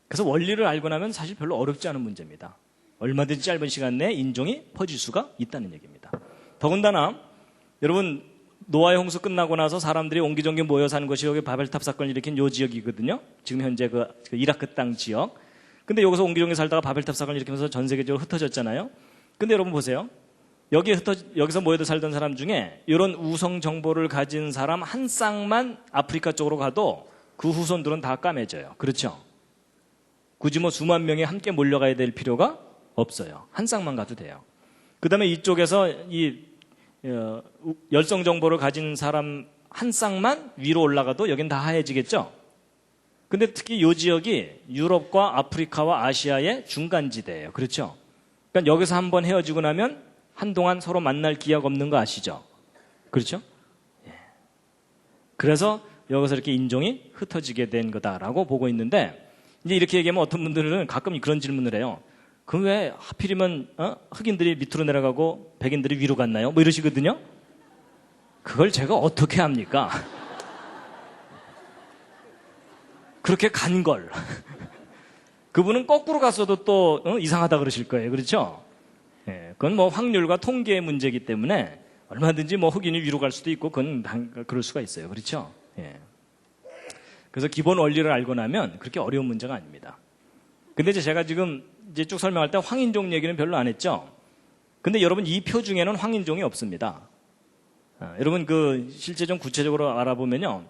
그래서 원리를 알고 나면 사실 별로 어렵지 않은 문제입니다. 얼마든지 짧은 시간 내에 인종이 퍼질 수가 있다는 얘기입니다. 더군다나 여러분 노아의 홍수 끝나고 나서 사람들이 옹기종기 모여 사는 것이 여기 바벨탑 사건을 일으킨 요 지역이거든요. 지금 현재 그 이라크 땅 지역. 근데 여기서 옹기종기 살다가 바벨탑 사건을 일으키면서 전 세계적으로 흩어졌잖아요. 근데 여러분 보세요. 여기서 모여 살던 사람 중에 이런 우성 정보를 가진 사람 한 쌍만 아프리카 쪽으로 가도 그 후손들은 다 까매져요. 그렇죠? 굳이 뭐 수만 명이 함께 몰려가야 될 필요가 없어요. 한 쌍만 가도 돼요. 그 다음에 이쪽에서 이 열성 정보를 가진 사람 한 쌍만 위로 올라가도 여긴 다 하얘지겠죠? 근데 특히 이 지역이 유럽과 아프리카와 아시아의 중간지대예요. 그렇죠? 그러니까 여기서 한번 헤어지고 나면 한동안 서로 만날 기회가 없는 거 아시죠? 그렇죠? 예. 그래서 여기서 이렇게 인종이 흩어지게 된 거다라고 보고 있는데 이제 이렇게 얘기하면 어떤 분들은 가끔 그런 질문을 해요. 그럼 왜 하필이면 흑인들이 밑으로 내려가고 백인들이 위로 갔나요? 뭐 이러시거든요. 그걸 제가 어떻게 합니까? 그렇게 간 걸. 그분은 거꾸로 갔어도 또 이상하다 그러실 거예요. 그렇죠? 예, 그건 뭐 확률과 통계의 문제이기 때문에 얼마든지 뭐 흑인이 위로 갈 수도 있고 그건 그럴 수가 있어요. 그렇죠? 예. 그래서 기본 원리를 알고 나면 그렇게 어려운 문제가 아닙니다. 근데 제가 지금 이제 쭉 설명할 때 황인종 얘기는 별로 안 했죠. 근데 여러분 이 표 중에는 황인종이 없습니다. 여러분 실제 좀 구체적으로 알아보면요.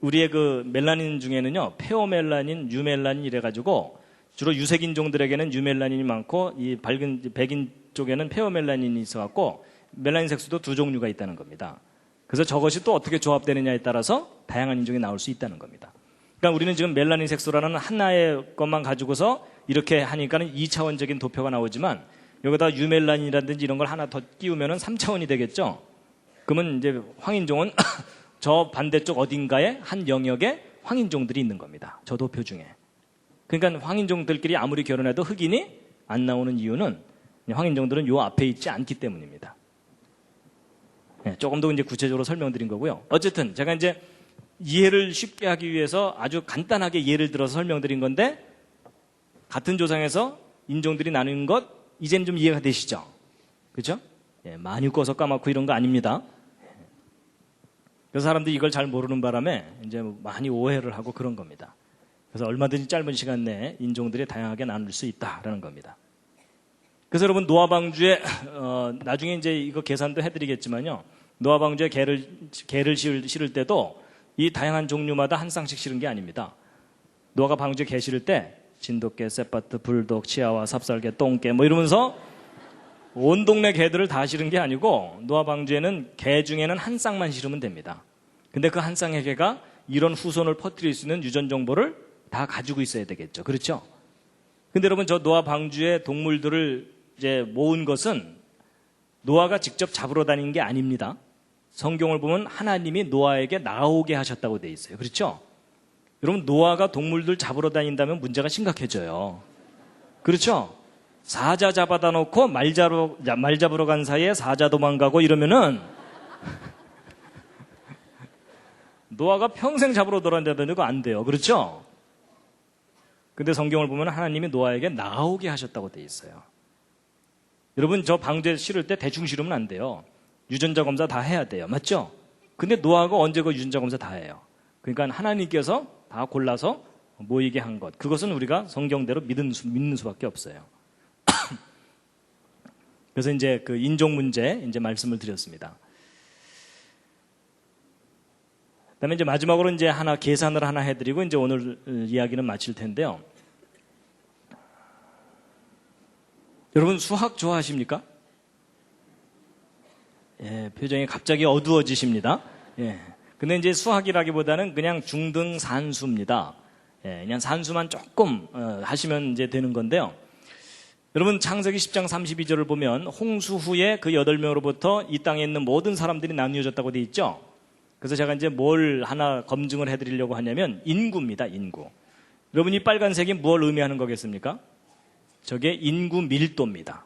우리의 멜라닌 중에는요. 페오멜라닌, 유멜라닌 이래가지고 주로 유색인종들에게는 유멜라닌이 많고 이 밝은 백인 쪽에는 페오멜라닌이 있어갖고 멜라닌 색소도 두 종류가 있다는 겁니다. 그래서 저것이 또 어떻게 조합되느냐에 따라서 다양한 인종이 나올 수 있다는 겁니다. 그러니까 우리는 지금 멜라닌 색소라는 하나의 것만 가지고서 이렇게 하니까는 2차원적인 도표가 나오지만 여기다 유멜라닌이라든지 이런 걸 하나 더 끼우면은 3차원이 되겠죠. 그러면 이제 황인종은 저 반대쪽 어딘가에 한 영역에 황인종들이 있는 겁니다. 저 도표 중에. 그러니까 황인종들끼리 아무리 결혼해도 흑인이 안 나오는 이유는 황인종들은 요 앞에 있지 않기 때문입니다. 네, 조금 더 이제 구체적으로 설명드린 거고요. 어쨌든 제가 이제 이해를 쉽게 하기 위해서 아주 간단하게 예를 들어서 설명드린 건데 같은 조상에서 인종들이 나누는 것 이제는 좀 이해가 되시죠? 그렇죠? 예, 많이 꺼서 까맣고 이런 거 아닙니다. 그래서 사람들이 이걸 잘 모르는 바람에 이제 많이 오해를 하고 그런 겁니다. 그래서 얼마든지 짧은 시간 내에 인종들이 다양하게 나눌 수 있다라는 겁니다. 그래서 여러분 노아 방주에 나중에 이제 이거 계산도 해드리겠지만요. 노아 방주에 개를 실을 때도 이 다양한 종류마다 한 쌍씩 실은 게 아닙니다. 노아가 방주에 개 실을 때 진돗개, 세파트, 불독, 치아와, 삽살개, 똥개 뭐 이러면서 온 동네 개들을 다 실은 게 아니고 노아 방주에는 개 중에는 한 쌍만 실으면 됩니다. 근데 그 한 쌍의 개가 이런 후손을 퍼뜨릴 수 있는 유전 정보를 다 가지고 있어야 되겠죠. 그렇죠? 근데 여러분 저 노아 방주의 동물들을 이제 모은 것은 노아가 직접 잡으러 다니는 게 아닙니다. 성경을 보면 하나님이 노아에게 나오게 하셨다고 돼 있어요. 그렇죠? 여러분 노아가 동물들 잡으러 다닌다면 문제가 심각해져요. 그렇죠? 사자 잡아다 놓고 말 잡으러 간 사이에 사자 도망가고 이러면은 노아가 평생 잡으러 돌아다니고 안 돼요. 그렇죠? 근데 성경을 보면 하나님이 노아에게 나오게 하셨다고 돼 있어요. 여러분 저 방주에 실을 때 대충 실으면 안 돼요. 유전자 검사 다 해야 돼요. 맞죠? 근데 노아가 언제 그 유전자 검사 다 해요. 그러니까 하나님께서 다 골라서 모이게 한 것. 그것은 우리가 성경대로 믿는 수밖에 없어요. 그래서 이제 그 인종 문제 이제 말씀을 드렸습니다. 그다음에 이제 마지막으로 이제 하나 계산을 하나 해드리고 이제 오늘 이야기는 마칠 텐데요. 여러분 수학 좋아하십니까? 예, 표정이 갑자기 어두워지십니다. 예. 근데 이제 수학이라기보다는 그냥 중등 산수입니다. 예, 그냥 산수만 조금 하시면 이제 되는 건데요. 여러분 창세기 10장 32절을 보면 홍수 후에 그 8명으로부터 이 땅에 있는 모든 사람들이 나뉘어졌다고 되어 있죠. 그래서 제가 이제 뭘 하나 검증을 해드리려고 하냐면 인구입니다. 인구. 여러분 이 빨간색이 뭘 의미하는 거겠습니까? 저게 인구 밀도입니다.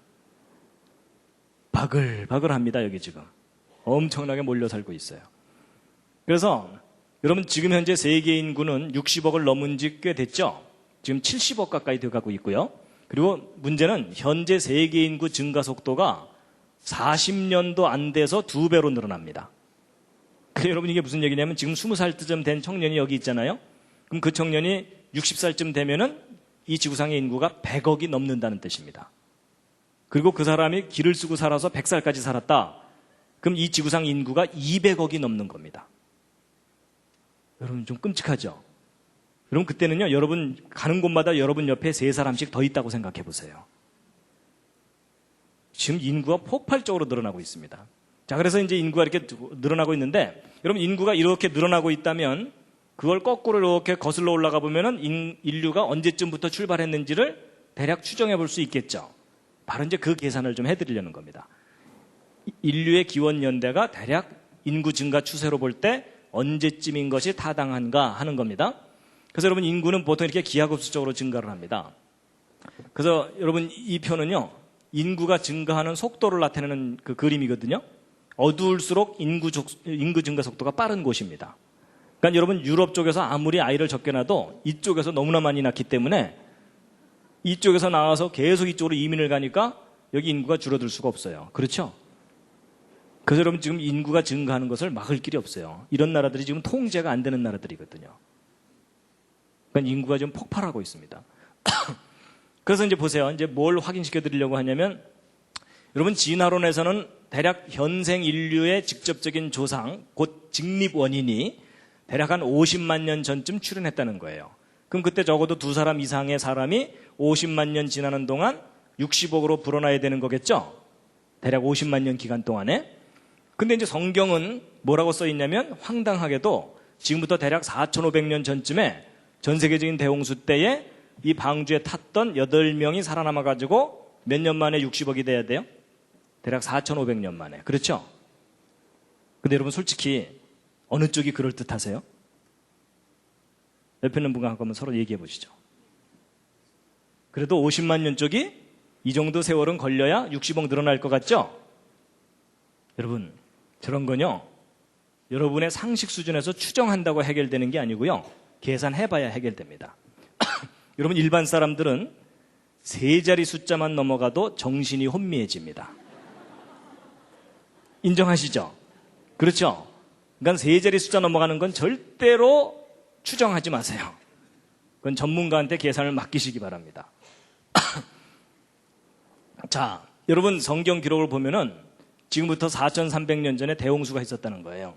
바글바글합니다. 여기 지금 엄청나게 몰려 살고 있어요. 그래서 여러분 지금 현재 세계 인구는 60억을 넘은 지 꽤 됐죠. 지금 70억 가까이 돼가고 있고요. 그리고 문제는 현재 세계 인구 증가 속도가 40년도 안 돼서 2배로 늘어납니다. 그래서 여러분 이게 무슨 얘기냐면 지금 20살쯤 된 청년이 여기 있잖아요. 그럼 그 청년이 60살쯤 되면은 이 지구상의 인구가 100억이 넘는다는 뜻입니다. 그리고 그 사람이 길을 쓰고 살아서 100살까지 살았다. 그럼 이 지구상 인구가 200억이 넘는 겁니다. 여러분 좀 끔찍하죠? 여러분 그때는요, 여러분 가는 곳마다 여러분 옆에 3사람씩 더 있다고 생각해 보세요. 지금 인구가 폭발적으로 늘어나고 있습니다. 자, 그래서 이제 인구가 이렇게 늘어나고 있는데, 여러분 인구가 이렇게 늘어나고 있다면 그걸 거꾸로 이렇게 거슬러 올라가 보면은 인류가 언제쯤부터 출발했는지를 대략 추정해 볼 수 있겠죠. 바로 이제 그 계산을 좀 해드리려는 겁니다. 인류의 기원 연대가 대략 인구 증가 추세로 볼 때 언제쯤인 것이 타당한가 하는 겁니다. 그래서 여러분 인구는 보통 이렇게 기하급수적으로 증가를 합니다. 그래서 여러분 이 표는요, 인구가 증가하는 속도를 나타내는 그 그림이거든요. 어두울수록 인구 증가 속도가 빠른 곳입니다. 그러니까 여러분 유럽 쪽에서 아무리 아이를 적게 낳아도 이쪽에서 너무나 많이 낳기 때문에 이쪽에서 나와서 계속 이쪽으로 이민을 가니까 여기 인구가 줄어들 수가 없어요. 그렇죠? 그래서 여러분 지금 인구가 증가하는 것을 막을 길이 없어요. 이런 나라들이 지금 통제가 안 되는 나라들이거든요. 그러니까 인구가 좀 폭발하고 있습니다. 그래서 이제 보세요. 이제 뭘 확인시켜 드리려고 하냐면, 여러분 진화론에서는 대략 현생 인류의 직접적인 조상, 곧 직립 원인이 대략 한 50만 년 전쯤 출현했다는 거예요. 그럼 그때 적어도 2사람 이상의 사람이 50만 년 지나는 동안 60억으로 불어나야 되는 거겠죠? 대략 50만 년 기간 동안에. 근데 이제 성경은 뭐라고 써 있냐면, 황당하게도 지금부터 대략 4,500년 전쯤에 전 세계적인 대홍수 때에 이 방주에 탔던 8명이 살아남아가지고 몇 년 만에 60억이 돼야 돼요? 대략 4,500년 만에. 그렇죠? 근데 여러분 솔직히 어느 쪽이 그럴듯하세요? 옆에 있는 분과 한번 서로 얘기해 보시죠. 그래도 50만 년 쪽이 이 정도 세월은 걸려야 60억 늘어날 것 같죠? 여러분 저런 건요, 여러분의 상식 수준에서 추정한다고 해결되는 게 아니고요, 계산해봐야 해결됩니다. 여러분 일반 사람들은 3자리 숫자만 넘어가도 정신이 혼미해집니다. 인정하시죠? 그렇죠? 그러니까 3자리 숫자 넘어가는 건 절대로 추정하지 마세요. 그건 전문가한테 계산을 맡기시기 바랍니다. 자, 여러분 성경 기록을 보면은 지금부터 4,300년 전에 대홍수가 있었다는 거예요.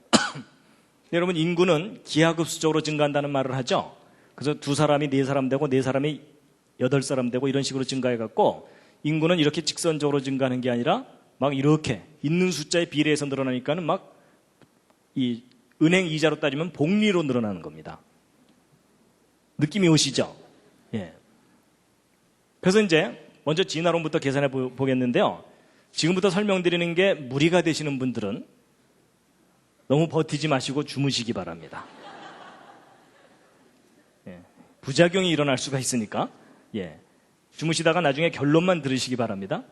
여러분 인구는 기하급수적으로 증가한다는 말을 하죠. 그래서 2사람이 4사람 되고 4사람이 8사람 되고 이런 식으로 증가해갖고, 인구는 이렇게 직선적으로 증가하는 게 아니라 막 이렇게 있는 숫자에 비례해서 늘어나니까는 막 이 은행 이자로 따지면 복리로 늘어나는 겁니다. 느낌이 오시죠? 예. 그래서 이제 먼저 진화론부터 계산해 보겠는데요. 지금부터 설명드리는 게 무리가 되시는 분들은 너무 버티지 마시고 주무시기 바랍니다. 예. 부작용이 일어날 수가 있으니까, 예. 주무시다가 나중에 결론만 들으시기 바랍니다.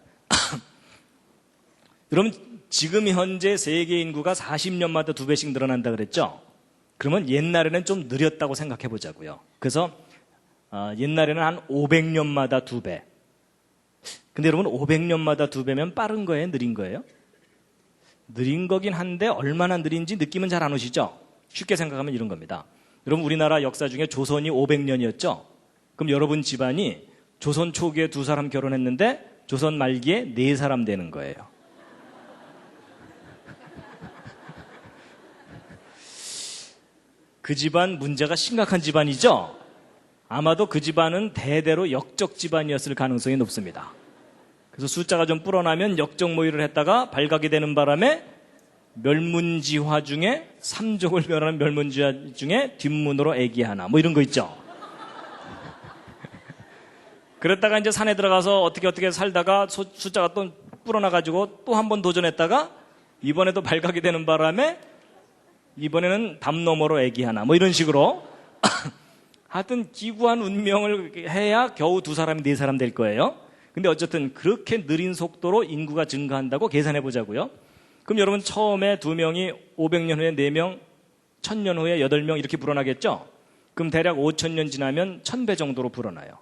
여러분 지금 현재 세계 인구가 40년마다 2배씩 늘어난다 그랬죠? 그러면 옛날에는 좀 느렸다고 생각해 보자고요. 그래서 옛날에는 한 500년마다 2배. 근데 여러분 500년마다 2배면 빠른 거예요? 느린 거예요? 느린 거긴 한데 얼마나 느린지 느낌은 잘 안 오시죠? 쉽게 생각하면 이런 겁니다. 여러분 우리나라 역사 중에 조선이 500년이었죠? 그럼 여러분 집안이 조선 초기에 2사람 결혼했는데 조선 말기에 4사람 되는 거예요. 그 집안 문제가 심각한 집안이죠? 아마도 그 집안은 대대로 역적 집안이었을 가능성이 높습니다. 그래서 숫자가 좀 불어나면 역적 모의를 했다가 발각이 되는 바람에 멸문지화 중에 3족을 멸하는 멸문지화 중에 뒷문으로 애기 하나 뭐 이런 거 있죠. 그랬다가 이제 산에 들어가서 어떻게 살다가 숫자가 또 불어나가지고 또 한 번 도전했다가 이번에도 발각이 되는 바람에 이번에는 담 너머로 애기 하나 뭐 이런 식으로 하여튼 기구한 운명을 해야 겨우 2사람, 4사람 될 거예요. 근데 어쨌든 그렇게 느린 속도로 인구가 증가한다고 계산해 보자고요. 그럼 여러분 처음에 2명이 500년 후에 4명, 1000년 후에 8명 이렇게 불어나겠죠? 그럼 대략 5000년 지나면 1000배 정도로 불어나요.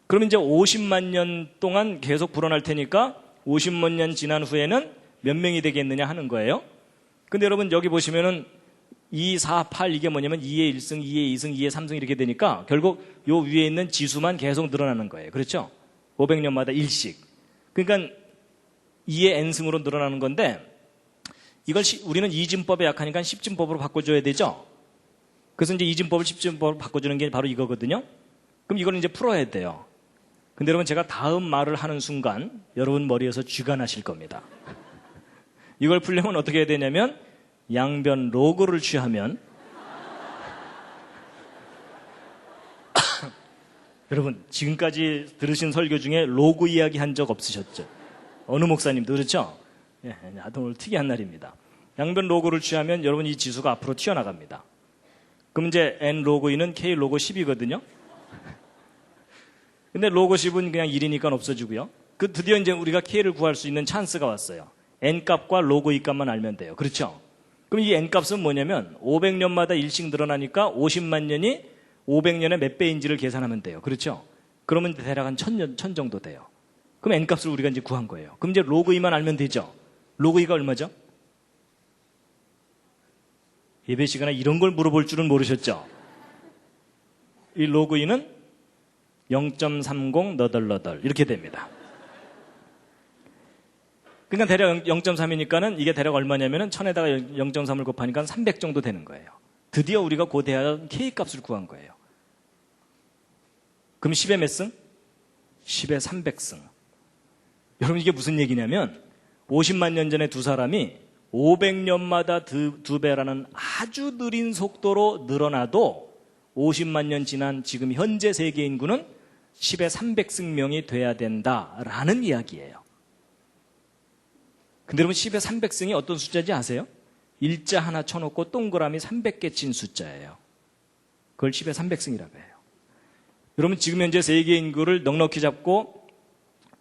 그럼 이제 50만 년 동안 계속 불어날 테니까 50만 년 지난 후에는 몇 명이 되겠느냐 하는 거예요. 근데 여러분 여기 보시면은 2, 4, 8 이게 뭐냐면 2의 1승, 2의 2승, 2의 3승 이렇게 되니까 결국 요 위에 있는 지수만 계속 늘어나는 거예요. 그렇죠? 500년마다 1씩. 그러니까 2의 n승으로 늘어나는 건데 이걸 우리는 이진법에 약하니까 10진법으로 바꿔줘야 되죠? 그래서 이제 이진법을 10진법으로 바꿔주는 게 바로 이거거든요? 그럼 이걸 이제 풀어야 돼요. 근데 여러분 제가 다음 말을 하는 순간 여러분 머리에서 쥐가 나실 겁니다. 이걸 풀려면 어떻게 해야 되냐면 양변 로그를 취하면 여러분 지금까지 들으신 설교 중에 로그 이야기 한 적 없으셨죠? 어느 목사님도 그렇죠? 예, 나도 오늘 특이한 날입니다. 양변 로그를 취하면 여러분 이 지수가 앞으로 튀어나갑니다. 그럼 이제 n 로그 2는 k 로그 10이거든요. 근데 로그 10은 그냥 1이니까 없어지고요. 그 드디어 이제 우리가 k를 구할 수 있는 찬스가 왔어요. n 값과 로그 2 값만 알면 돼요. 그렇죠? 그럼 이 n 값은 뭐냐면 500년마다 1씩 늘어나니까 50만 년이 500년의 몇 배인지를 계산하면 돼요. 그렇죠? 그러면 대략 한 1000 정도 돼요. 그럼 n 값을 우리가 이제 구한 거예요. 그럼 이제 로그 2만 알면 되죠? 로그 2가 얼마죠? 예배 시간에 이런 걸 물어볼 줄은 모르셨죠? 이 로그 2는 0.30 너덜너덜 이렇게 됩니다. 그러니까 대략 0.3이니까는 이게 대략 얼마냐면은 1000에다가 0.3을 곱하니까 300 정도 되는 거예요. 드디어 우리가 고대하던 K 값을 구한 거예요. 그럼 10의 몇 승? 10의 300승. 여러분 이게 무슨 얘기냐면 50만 년 전에 2사람이 500년마다 2배라는 아주 느린 속도로 늘어나도 50만 년 지난 지금 현재 세계 인구는 10의 300승명이 돼야 된다라는 이야기예요. 근데 여러분 10의 300승이 어떤 숫자인지 아세요? 일자 하나 쳐놓고 동그라미 300개 친 숫자예요. 그걸 10의 300승이라고 해요. 여러분 지금 현재 세계 인구를 넉넉히 잡고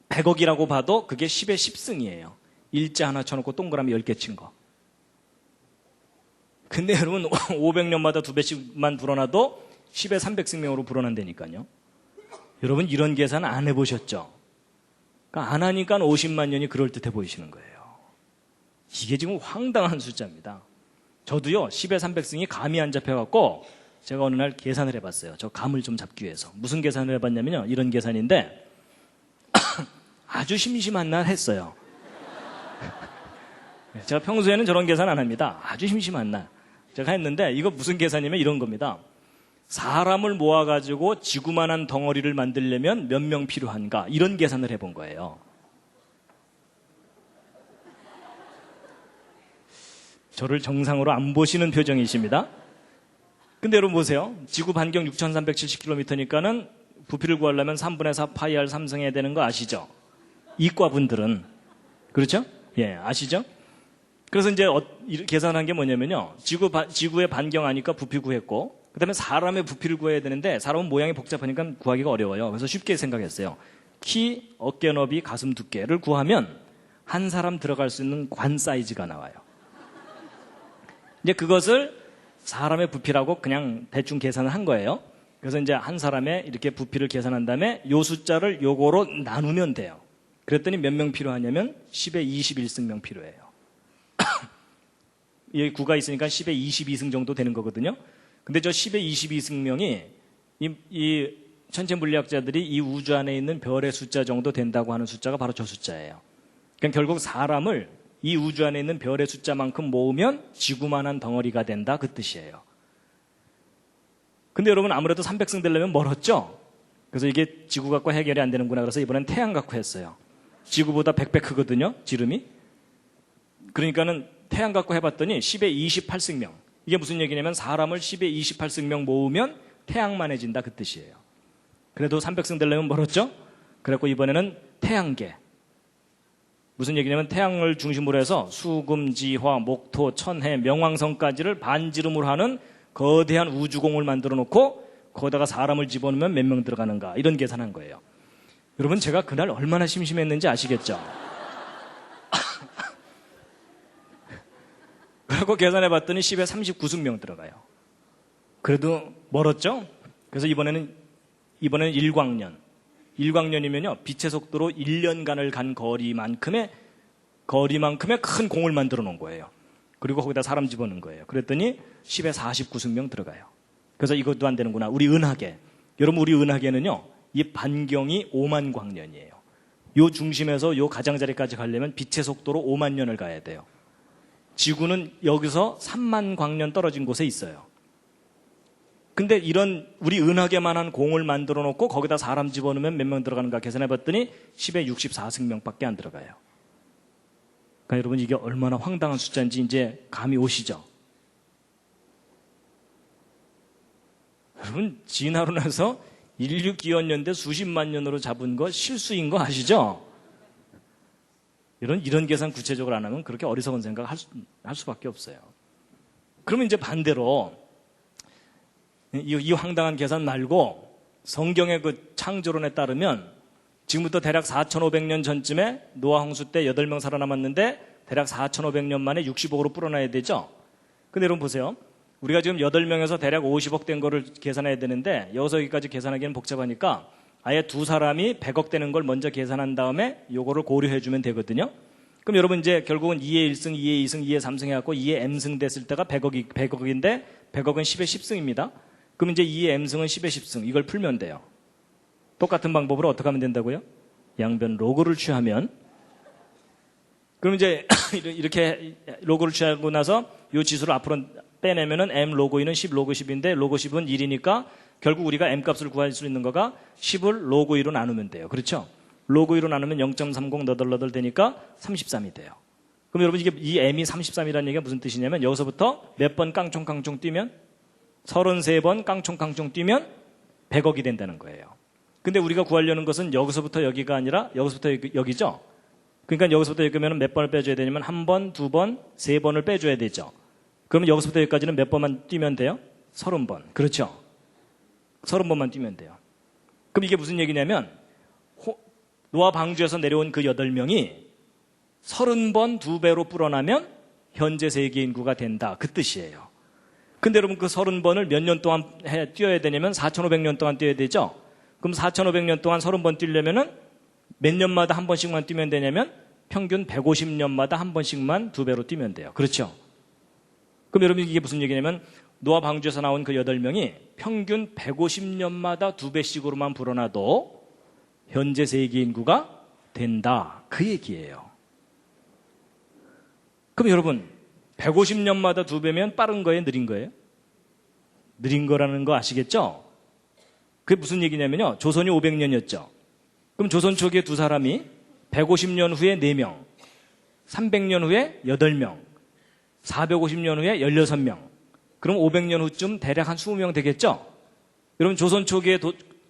100억이라고 봐도 그게 10의 10승이에요. 일자 하나 쳐놓고 동그라미 10개 친 거. 근데 여러분 500년마다 2배씩만 불어나도 10의 300승명으로 불어난다니까요. 여러분 이런 계산 안 해보셨죠? 그러니까 안 하니까 50만 년이 그럴듯해 보이시는 거예요. 이게 지금 황당한 숫자입니다. 저도요 10의 300승이 감이 안 잡혀갖고 제가 어느 날 계산을 해봤어요. 저 감을 좀 잡기 위해서. 무슨 계산을 해봤냐면요 이런 계산인데 아주 심심한 날 했어요. 제가 평소에는 저런 계산 안 합니다. 아주 심심한 날 제가 했는데 이거 무슨 계산이면 이런 겁니다. 사람을 모아가지고 지구만한 덩어리를 만들려면 몇 명 필요한가 이런 계산을 해본 거예요. 저를 정상으로 안 보시는 표정이십니다. 근데 여러분 보세요. 지구 반경 6370km니까는 부피를 구하려면 3분의 4 파이 r 3승 해야 되는 거 아시죠? 이과분들은. 그렇죠? 예, 아시죠? 그래서 이제 계산한 게 뭐냐면요. 지구의 반경 아니까 부피 구했고, 그 다음에 사람의 부피를 구해야 되는데, 사람은 모양이 복잡하니까 구하기가 어려워요. 그래서 쉽게 생각했어요. 키, 어깨 너비, 가슴 두께를 구하면 한 사람 들어갈 수 있는 관 사이즈가 나와요. 이제 그것을 사람의 부피라고 그냥 대충 계산을 한 거예요. 그래서 이제 한 사람의 이렇게 부피를 계산한 다음에 요 숫자를 요거로 나누면 돼요. 그랬더니 몇 명 필요하냐면 10의 21승명 필요해요. 여기 9가 있으니까 10의 22승 정도 되는 거거든요. 근데 저 10의 22승명이 이 천체 물리학자들이 이 우주 안에 있는 별의 숫자 정도 된다고 하는 숫자가 바로 저 숫자예요. 그러니까 결국 사람을 이 우주 안에 있는 별의 숫자만큼 모으면 지구만한 덩어리가 된다 그 뜻이에요. 근데 여러분 아무래도 300승 되려면 멀었죠? 그래서 이게 지구 갖고 해결이 안 되는구나 그래서 이번엔 태양 갖고 했어요. 지구보다 100배 크거든요, 지름이. 그러니까는 태양 갖고 해봤더니 10의 28승명. 이게 무슨 얘기냐면 사람을 10의 28승명 모으면 태양만해진다 그 뜻이에요. 그래도 300승 되려면 멀었죠? 그래갖고 이번에는 태양계. 무슨 얘기냐면 태양을 중심으로 해서 수금, 지화, 목토, 천해, 명왕성까지를 반지름으로 하는 거대한 우주공을 만들어 놓고 거기다가 사람을 집어넣으면 몇 명 들어가는가 이런 계산한 거예요. 여러분 제가 그날 얼마나 심심했는지 아시겠죠? 그리고 계산해 봤더니 10에 39승명 들어가요. 그래도 멀었죠? 그래서 이번에는 일광년. 일광년이면요, 빛의 속도로 1년간을 간 거리만큼의 큰 공을 만들어 놓은 거예요. 그리고 거기다 사람 집어넣은 거예요. 그랬더니 10에 49승명 들어가요. 그래서 이것도 안 되는구나. 우리 은하계. 여러분, 우리 은하계는요, 이 반경이 5만 광년이에요. 요 중심에서 요 가장자리까지 가려면 빛의 속도로 5만 년을 가야 돼요. 지구는 여기서 3만 광년 떨어진 곳에 있어요. 근데 이런 우리 은하계만한 공을 만들어 놓고 거기다 사람 집어넣으면 몇 명 들어가는가 계산해 봤더니 10에 64승명밖에 안 들어가요. 그러니까 여러분 이게 얼마나 황당한 숫자인지 이제 감이 오시죠? 여러분 진화로 나서 인류 기원연대 수십만 년으로 잡은 거 실수인 거 아시죠? 이런 계산 구체적으로 안 하면 그렇게 어리석은 생각을 할 수밖에 없어요. 그러면 이제 반대로 이 황당한 계산 말고 성경의 그 창조론에 따르면 지금부터 대략 4,500년 전쯤에 노아 홍수 때 8명 살아남았는데 대략 4,500년 만에 60억으로 불어나야 되죠. 근데 여러분 보세요. 우리가 지금 8명에서 대략 50억 된 거를 계산해야 되는데 여기서 여기까지 계산하기는 복잡하니까 아예 두 사람이 100억 되는 걸 먼저 계산한 다음에 요거를 고려해 주면 되거든요. 그럼 여러분 이제 결국은 2의 1승, 2의 2승, 2의 3승 해갖고 2의 m승 됐을 때가 100억인데 100억은 10의 10승입니다. 그럼 이제 2의 m승은 10의 10승. 이걸 풀면 돼요. 똑같은 방법으로 어떻게 하면 된다고요? 양변 로그를 취하면. 그럼 이제 이렇게 로그를 취하고 나서 이 지수를 앞으로 빼내면은 m 로그 2는 10 로그 10인데 로그 10은 1이니까 결국 우리가 m 값을 구할 수 있는 거가 10을 로그 2로 나누면 돼요. 그렇죠? 로그 2로 나누면 0.30 너덜너덜 되니까 33이 돼요. 그럼 여러분 이게 이 m이 33이라는 얘기가 무슨 뜻이냐면 여기서부터 몇 번 깡총깡총 뛰면 33번 깡총깡총 뛰면 100억이 된다는 거예요. 근데 우리가 구하려는 것은 여기서부터 여기가 아니라 여기서부터 여기죠. 그러니까 여기서부터 여기면 몇 번을 빼줘야 되냐면 한 번, 두 번, 세 번을 빼줘야 되죠. 그러면 여기서부터 여기까지는 몇 번만 뛰면 돼요? 30번. 그렇죠? 30번만 뛰면 돼요. 그럼 이게 무슨 얘기냐면 노아 방주에서 내려온 그 8명이 30번 2배로 불어나면 현재 세계 인구가 된다. 그 뜻이에요. 근데 여러분 그 30번을 몇 년 동안 뛰어야 되냐면 4,500년 동안 뛰어야 되죠? 그럼 4,500년 동안 30번 뛰려면은 몇 년마다 한 번씩만 뛰면 되냐면 평균 150년마다 한 번씩만 2배로 뛰면 돼요. 그렇죠? 그럼 여러분 이게 무슨 얘기냐면 노아 방주에서 나온 그 8명이 평균 150년마다 2배씩으로만 불어나도 현재 세계 인구가 된다. 그 얘기예요. 그럼 여러분 150년마다 2배면 빠른 거예요? 느린 거예요? 느린 거라는 거 아시겠죠? 그게 무슨 얘기냐면요. 조선이 500년이었죠. 그럼 조선 초기에 두 사람이 150년 후에 4명, 300년 후에 8명, 450년 후에 16명. 그럼 500년 후쯤 대략 한 20명 되겠죠? 여러분 조선 초기에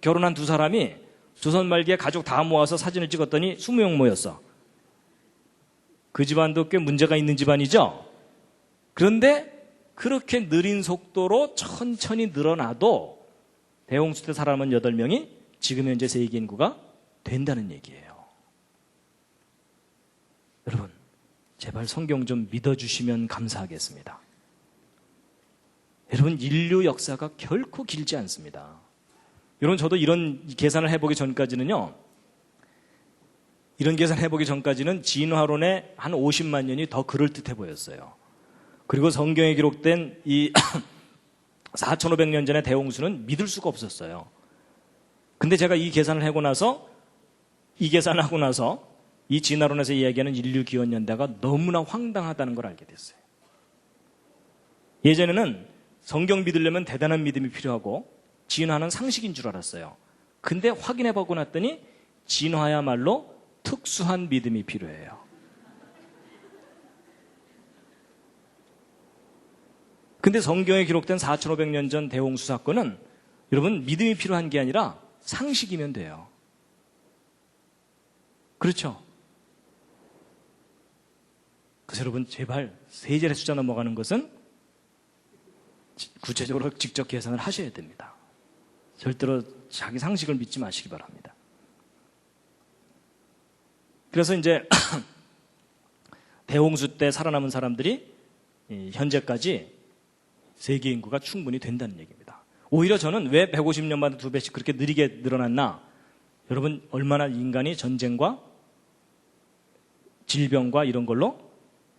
결혼한 두 사람이 조선 말기에 가족 다 모아서 사진을 찍었더니 20명 모였어. 그 집안도 꽤 문제가 있는 집안이죠? 그런데 그렇게 느린 속도로 천천히 늘어나도 대홍수 때 살아남은 8명이 지금 현재 세계 인구가 된다는 얘기예요. 여러분, 제발 성경 좀 믿어주시면 감사하겠습니다. 여러분, 인류 역사가 결코 길지 않습니다. 여러분, 저도 이런 계산을 해보기 전까지는요, 이런 계산을 해보기 전까지는 진화론에 한 50만 년이 더 그럴듯해 보였어요. 그리고 성경에 기록된 이 4,500년 전의 대홍수는 믿을 수가 없었어요. 근데 제가 이 계산을 하고 나서 이 진화론에서 이야기하는 인류 기원 연대가 너무나 황당하다는 걸 알게 됐어요. 예전에는 성경 믿으려면 대단한 믿음이 필요하고 진화는 상식인 줄 알았어요. 근데 확인해보고 났더니 진화야말로 특수한 믿음이 필요해요. 근데 성경에 기록된 4,500년 전 대홍수 사건은 여러분 믿음이 필요한 게 아니라 상식이면 돼요. 그렇죠? 그래서 여러분 제발 세젤의 숫자 넘어가는 것은 구체적으로 직접 계산을 하셔야 됩니다. 절대로 자기 상식을 믿지 마시기 바랍니다. 그래서 이제 대홍수 때 살아남은 사람들이 현재까지 세계 인구가 충분히 된다는 얘기입니다. 오히려 저는 왜 150년마다 2배씩 그렇게 느리게 늘어났나? 여러분 얼마나 인간이 전쟁과 질병과 이런 걸로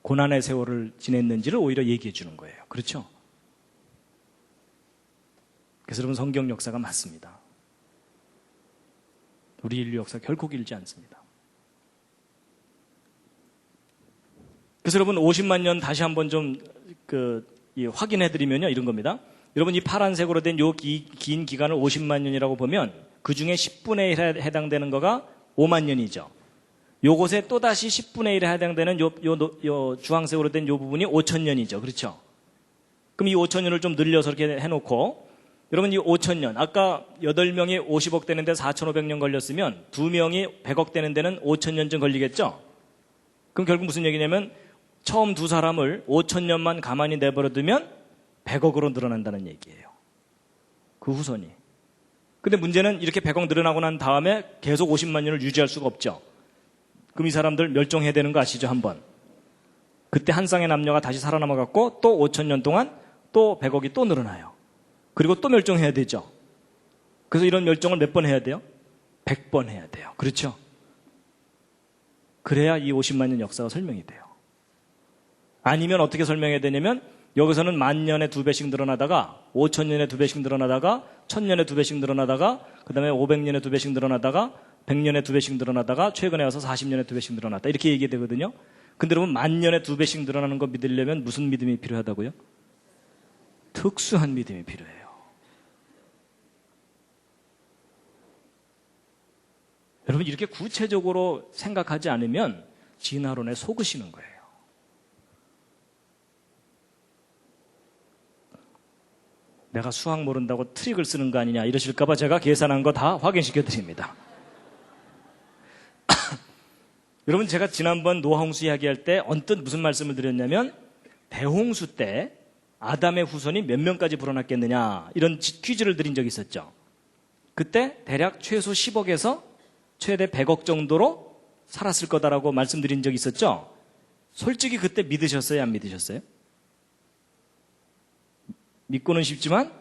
고난의 세월을 지냈는지를 오히려 얘기해 주는 거예요. 그렇죠? 그래서 여러분 성경 역사가 맞습니다. 우리 인류 역사 결코 길지 않습니다. 그래서 여러분 50만 년 다시 한번 좀 확인해 드리면요 이런 겁니다. 여러분 이 파란색으로 된 요 긴 기간을 50만 년이라고 보면 그 중에 10분의 1에 해당되는 거가 5만 년이죠. 요것에 또다시 10분의 1에 해당되는 요 주황색으로 된 요 부분이 5천 년이죠. 그렇죠? 그럼 이 5천 년을 좀 늘려서 이렇게 해놓고 여러분 이 5천 년 아까 8명이 50억 되는데 4,500년 걸렸으면 2명이 100억 되는 데는 5천 년쯤 걸리겠죠? 그럼 결국 무슨 얘기냐면 처음 두 사람을 5천 년만 가만히 내버려두면 100억으로 늘어난다는 얘기예요. 그 후손이. 근데 문제는 이렇게 100억 늘어나고 난 다음에 계속 50만 년을 유지할 수가 없죠. 그럼 이 사람들 멸종해야 되는 거 아시죠? 한번. 그때 한 쌍의 남녀가 다시 살아남아갖고 또 5천 년 동안 또 100억이 또 늘어나요. 그리고 또 멸종해야 되죠. 그래서 이런 멸종을 몇 번 해야 돼요? 100번 해야 돼요. 그렇죠? 그래야 이 50만 년 역사가 설명이 돼요. 아니면 어떻게 설명해야 되냐면 여기서는 10,000년에 2배씩 늘어나다가 5,000년에 2배씩 늘어나다가 1,000년에 2배씩 늘어나다가 그 다음에 500년에 2배씩 늘어나다가 100년에 2배씩 늘어나다가 최근에 와서 40년에 2배씩 늘어났다 이렇게 얘기되거든요. 근데 여러분 10,000년에 2배씩 늘어나는 거 믿으려면 무슨 믿음이 필요하다고요? 특수한 믿음이 필요해요. 여러분 이렇게 구체적으로 생각하지 않으면 진화론에 속으시는 거예요. 내가 수학 모른다고 트릭을 쓰는 거 아니냐 이러실까 봐 제가 계산한 거 다 확인시켜 드립니다. 여러분 제가 지난번 노아홍수 이야기할 때 언뜻 무슨 말씀을 드렸냐면 대홍수 때 아담의 후손이 몇 명까지 불어났겠느냐 이런 퀴즈를 드린 적이 있었죠. 그때 대략 최소 10억에서 최대 100억 정도로 살았을 거다라고 말씀드린 적이 있었죠. 솔직히 그때 믿으셨어요? 안 믿으셨어요? 믿고는 싶지만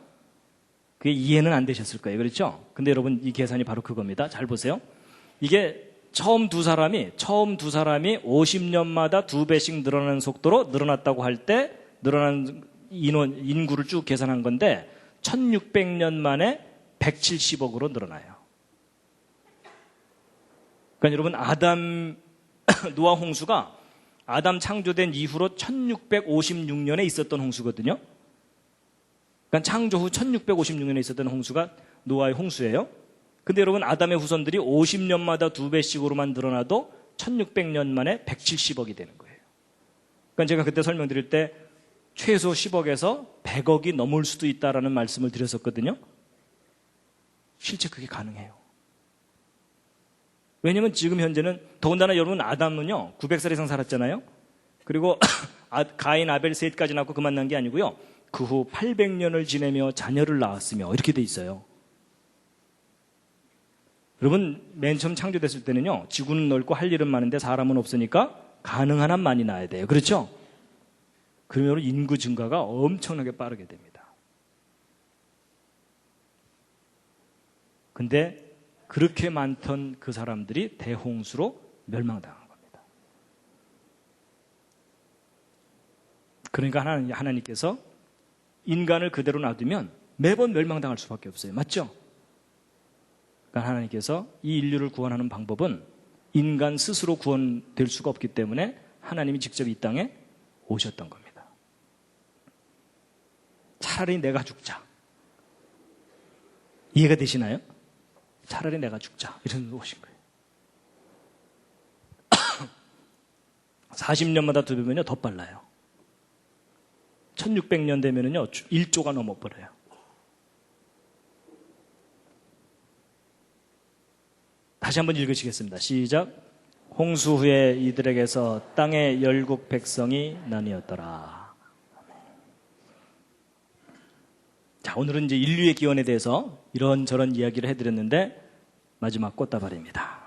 그게 이해는 안 되셨을 거예요. 그렇죠? 근데 여러분 이 계산이 바로 그겁니다. 잘 보세요. 이게 처음 두 사람이 50년마다 2배씩 늘어나는 속도로 늘어났다고 할 때 늘어난 인구를 쭉 계산한 건데 1600년 만에 170억으로 늘어나요. 그러니까 여러분 노아 홍수가 아담 창조된 이후로 1656년에 있었던 홍수거든요. 그러니까 창조 후 1656년에 있었던 홍수가 노아의 홍수예요. 근데 여러분 아담의 후손들이 50년마다 2배씩으로만 늘어나도 1600년 만에 170억이 되는 거예요. 그러니까 제가 그때 설명드릴 때 최소 10억에서 100억이 넘을 수도 있다라는 말씀을 드렸었거든요. 실제 그게 가능해요. 왜냐면 지금 현재는 더군다나 여러분 아담은요 900살 이상 살았잖아요. 그리고 가인, 아벨, 셋까지 낳고 그만 난 게 아니고요. 그 후 800년을 지내며 자녀를 낳았으며 이렇게 돼 있어요. 여러분 맨 처음 창조됐을 때는요 지구는 넓고 할 일은 많은데 사람은 없으니까 가능한 한 많이 낳아야 돼요. 그렇죠? 그러면 인구 증가가 엄청나게 빠르게 됩니다. 근데 그렇게 많던 그 사람들이 대홍수로 멸망당한 겁니다. 그러니까 하나님께서 인간을 그대로 놔두면 매번 멸망당할 수밖에 없어요. 맞죠? 그러니까 하나님께서 이 인류를 구원하는 방법은 인간 스스로 구원될 수가 없기 때문에 하나님이 직접 이 땅에 오셨던 겁니다. 차라리 내가 죽자. 이해가 되시나요? 차라리 내가 죽자. 이런 오신 거예요. 40년마다 2배면요 더 빨라요. 1600년 되면은요 1조가 넘어버려요. 다시 한번 읽으시겠습니다. 시작. 홍수 후에 이들에게서 땅의 열국 백성이 나뉘었더라. 자, 오늘은 이제 인류의 기원에 대해서 이런저런 이야기를 해드렸는데 마지막 꽃다발입니다.